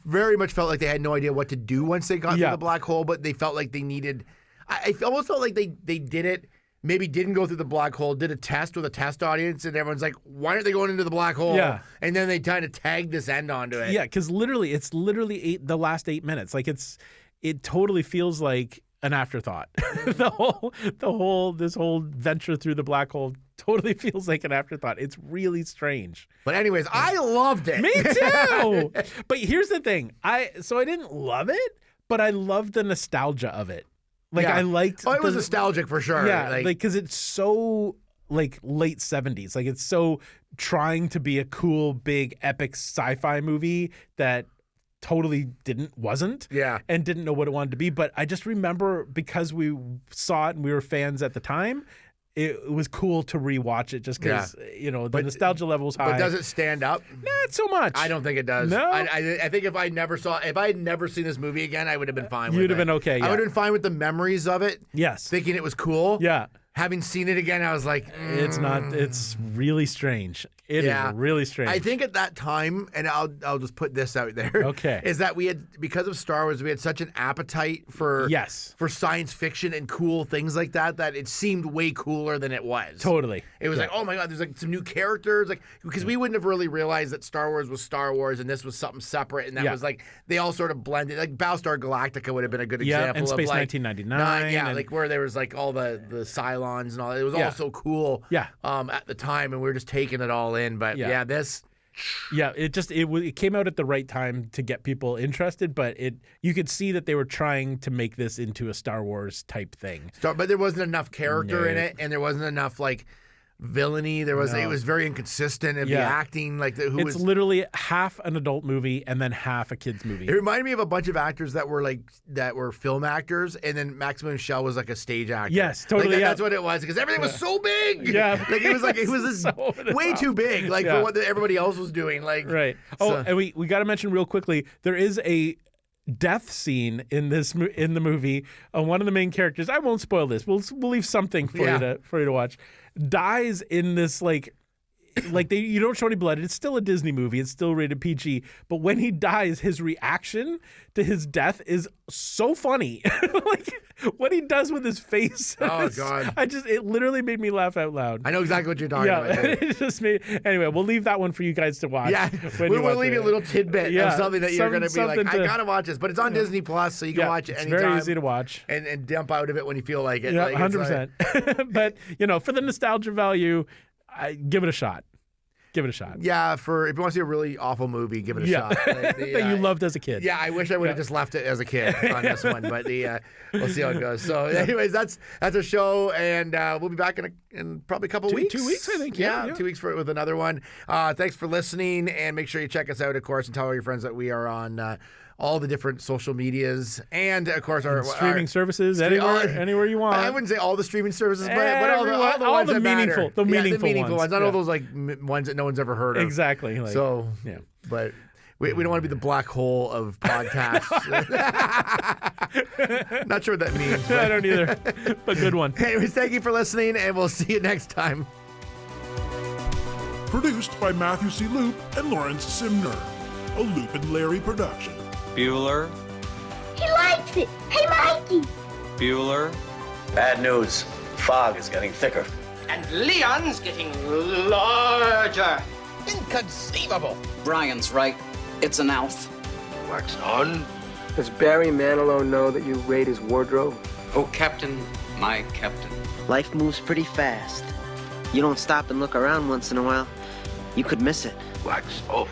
very much felt like they had no idea what to do once they got through the black hole, but they felt like they needed... I almost felt like they did it, maybe didn't go through the black hole, did a test with a test audience, and everyone's like, why aren't they going into the black hole? Yeah. And then they kind of tagged this end onto it. Yeah, because it's literally the last 8 minutes. Like it totally feels like an afterthought. This whole venture through the black hole totally feels like an afterthought. It's really strange. But anyways, I loved it. Me too. But here's the thing. I didn't love it, but I loved the nostalgia of it. I liked. Oh, it was nostalgic for sure. Yeah, because it's so late 70s. Like it's so trying to be a cool, big, epic sci-fi movie that totally wasn't and didn't know what it wanted to be. But I just remember, because we saw it and we were fans at the time, it was cool to rewatch it just because the nostalgia level was high. But does it stand up? Not so much. I don't think it does. No, I think if I had never seen this movie again, I would have been fine with it. You'd have been okay. I would have been fine with the memories of it. Yes, thinking it was cool. Yeah. Having seen it again, I was like, it's not. It's really strange. It is really strange. I think at that time, and I'll just put this out there. Okay. Is that we had, because of Star Wars, we had such an appetite for science fiction and cool things like that it seemed way cooler than it was. Totally. It was like, oh my God, there's like some new characters, like because we wouldn't have really realized that Star Wars was Star Wars and this was something separate, and that was like they all sort of blended. Like Battlestar Galactica would have been a good example and Space of like 1999. like where there was like all the Cylons and all. It was all so cool. At the time, and we were just taking it all in. But this. Yeah, it came out at the right time to get people interested, but you could see that they were trying to make this into a Star Wars type thing. But there wasn't enough character in it, and there wasn't enough like villainy. It was very inconsistent, and the acting it's literally half an adult movie and then half a kids movie. It reminded me of a bunch of actors that were film actors, and then Maximum Shell was like a stage actor. Yes, totally. That's what it was, because everything was so big. Yeah, it was so way too big, for what everybody else was doing. Right. Oh, and we got to mention real quickly, there is a death scene in the movie. One of the main characters, I won't spoil this. We'll leave something for you to watch. Dies in this you don't show any blood. It's still a Disney movie. It's still rated PG. But when he dies, his reaction to his death is so funny. What he does with his face. Oh God! It literally made me laugh out loud. I know exactly what you're talking about. It just made. Anyway, we'll leave that one for you guys to watch. Yeah, we'll leave you a little tidbit of something that you're going to be like, I gotta watch this. But it's on Disney Plus, so you can watch it anytime. It's very easy to watch and dump out of it when you feel like it. Yeah, 100%. But for the nostalgia value, give it a shot. Give it a shot. Yeah, if you want to see a really awful movie, give it a shot. That you loved as a kid. Yeah, I wish I would have just left it as a kid on this one, but we'll see how it goes. So, anyways, that's our show, and we'll be back in probably a couple weeks. 2 weeks, I think. Yeah, 2 weeks with another one. Thanks for listening, and make sure you check us out, of course, and tell all your friends that we are on all the different social medias, and of course our streaming services anywhere you want. I wouldn't say all the streaming services, but all the ones that meaningful, matter. the meaningful ones. Not all those ones that no one's ever heard of. Exactly. But we don't want to be the black hole of podcasts. Not sure what that means. But. I don't either. But good one. Anyways, thank you for listening, and we'll see you next time. Produced by Matthew C. Loop and Lawrence Simner. A Loop and Larry production. Bueller. He likes it. Hey, Mikey. Bueller. Bad news. Fog is getting thicker. And Leon's getting larger. Inconceivable. Brian's right. It's an elf. Wax on. Does Barry Manilow know that you raid his wardrobe? Oh, Captain, my Captain. Life moves pretty fast. You don't stop and look around once in a while, you could miss it. Wax off.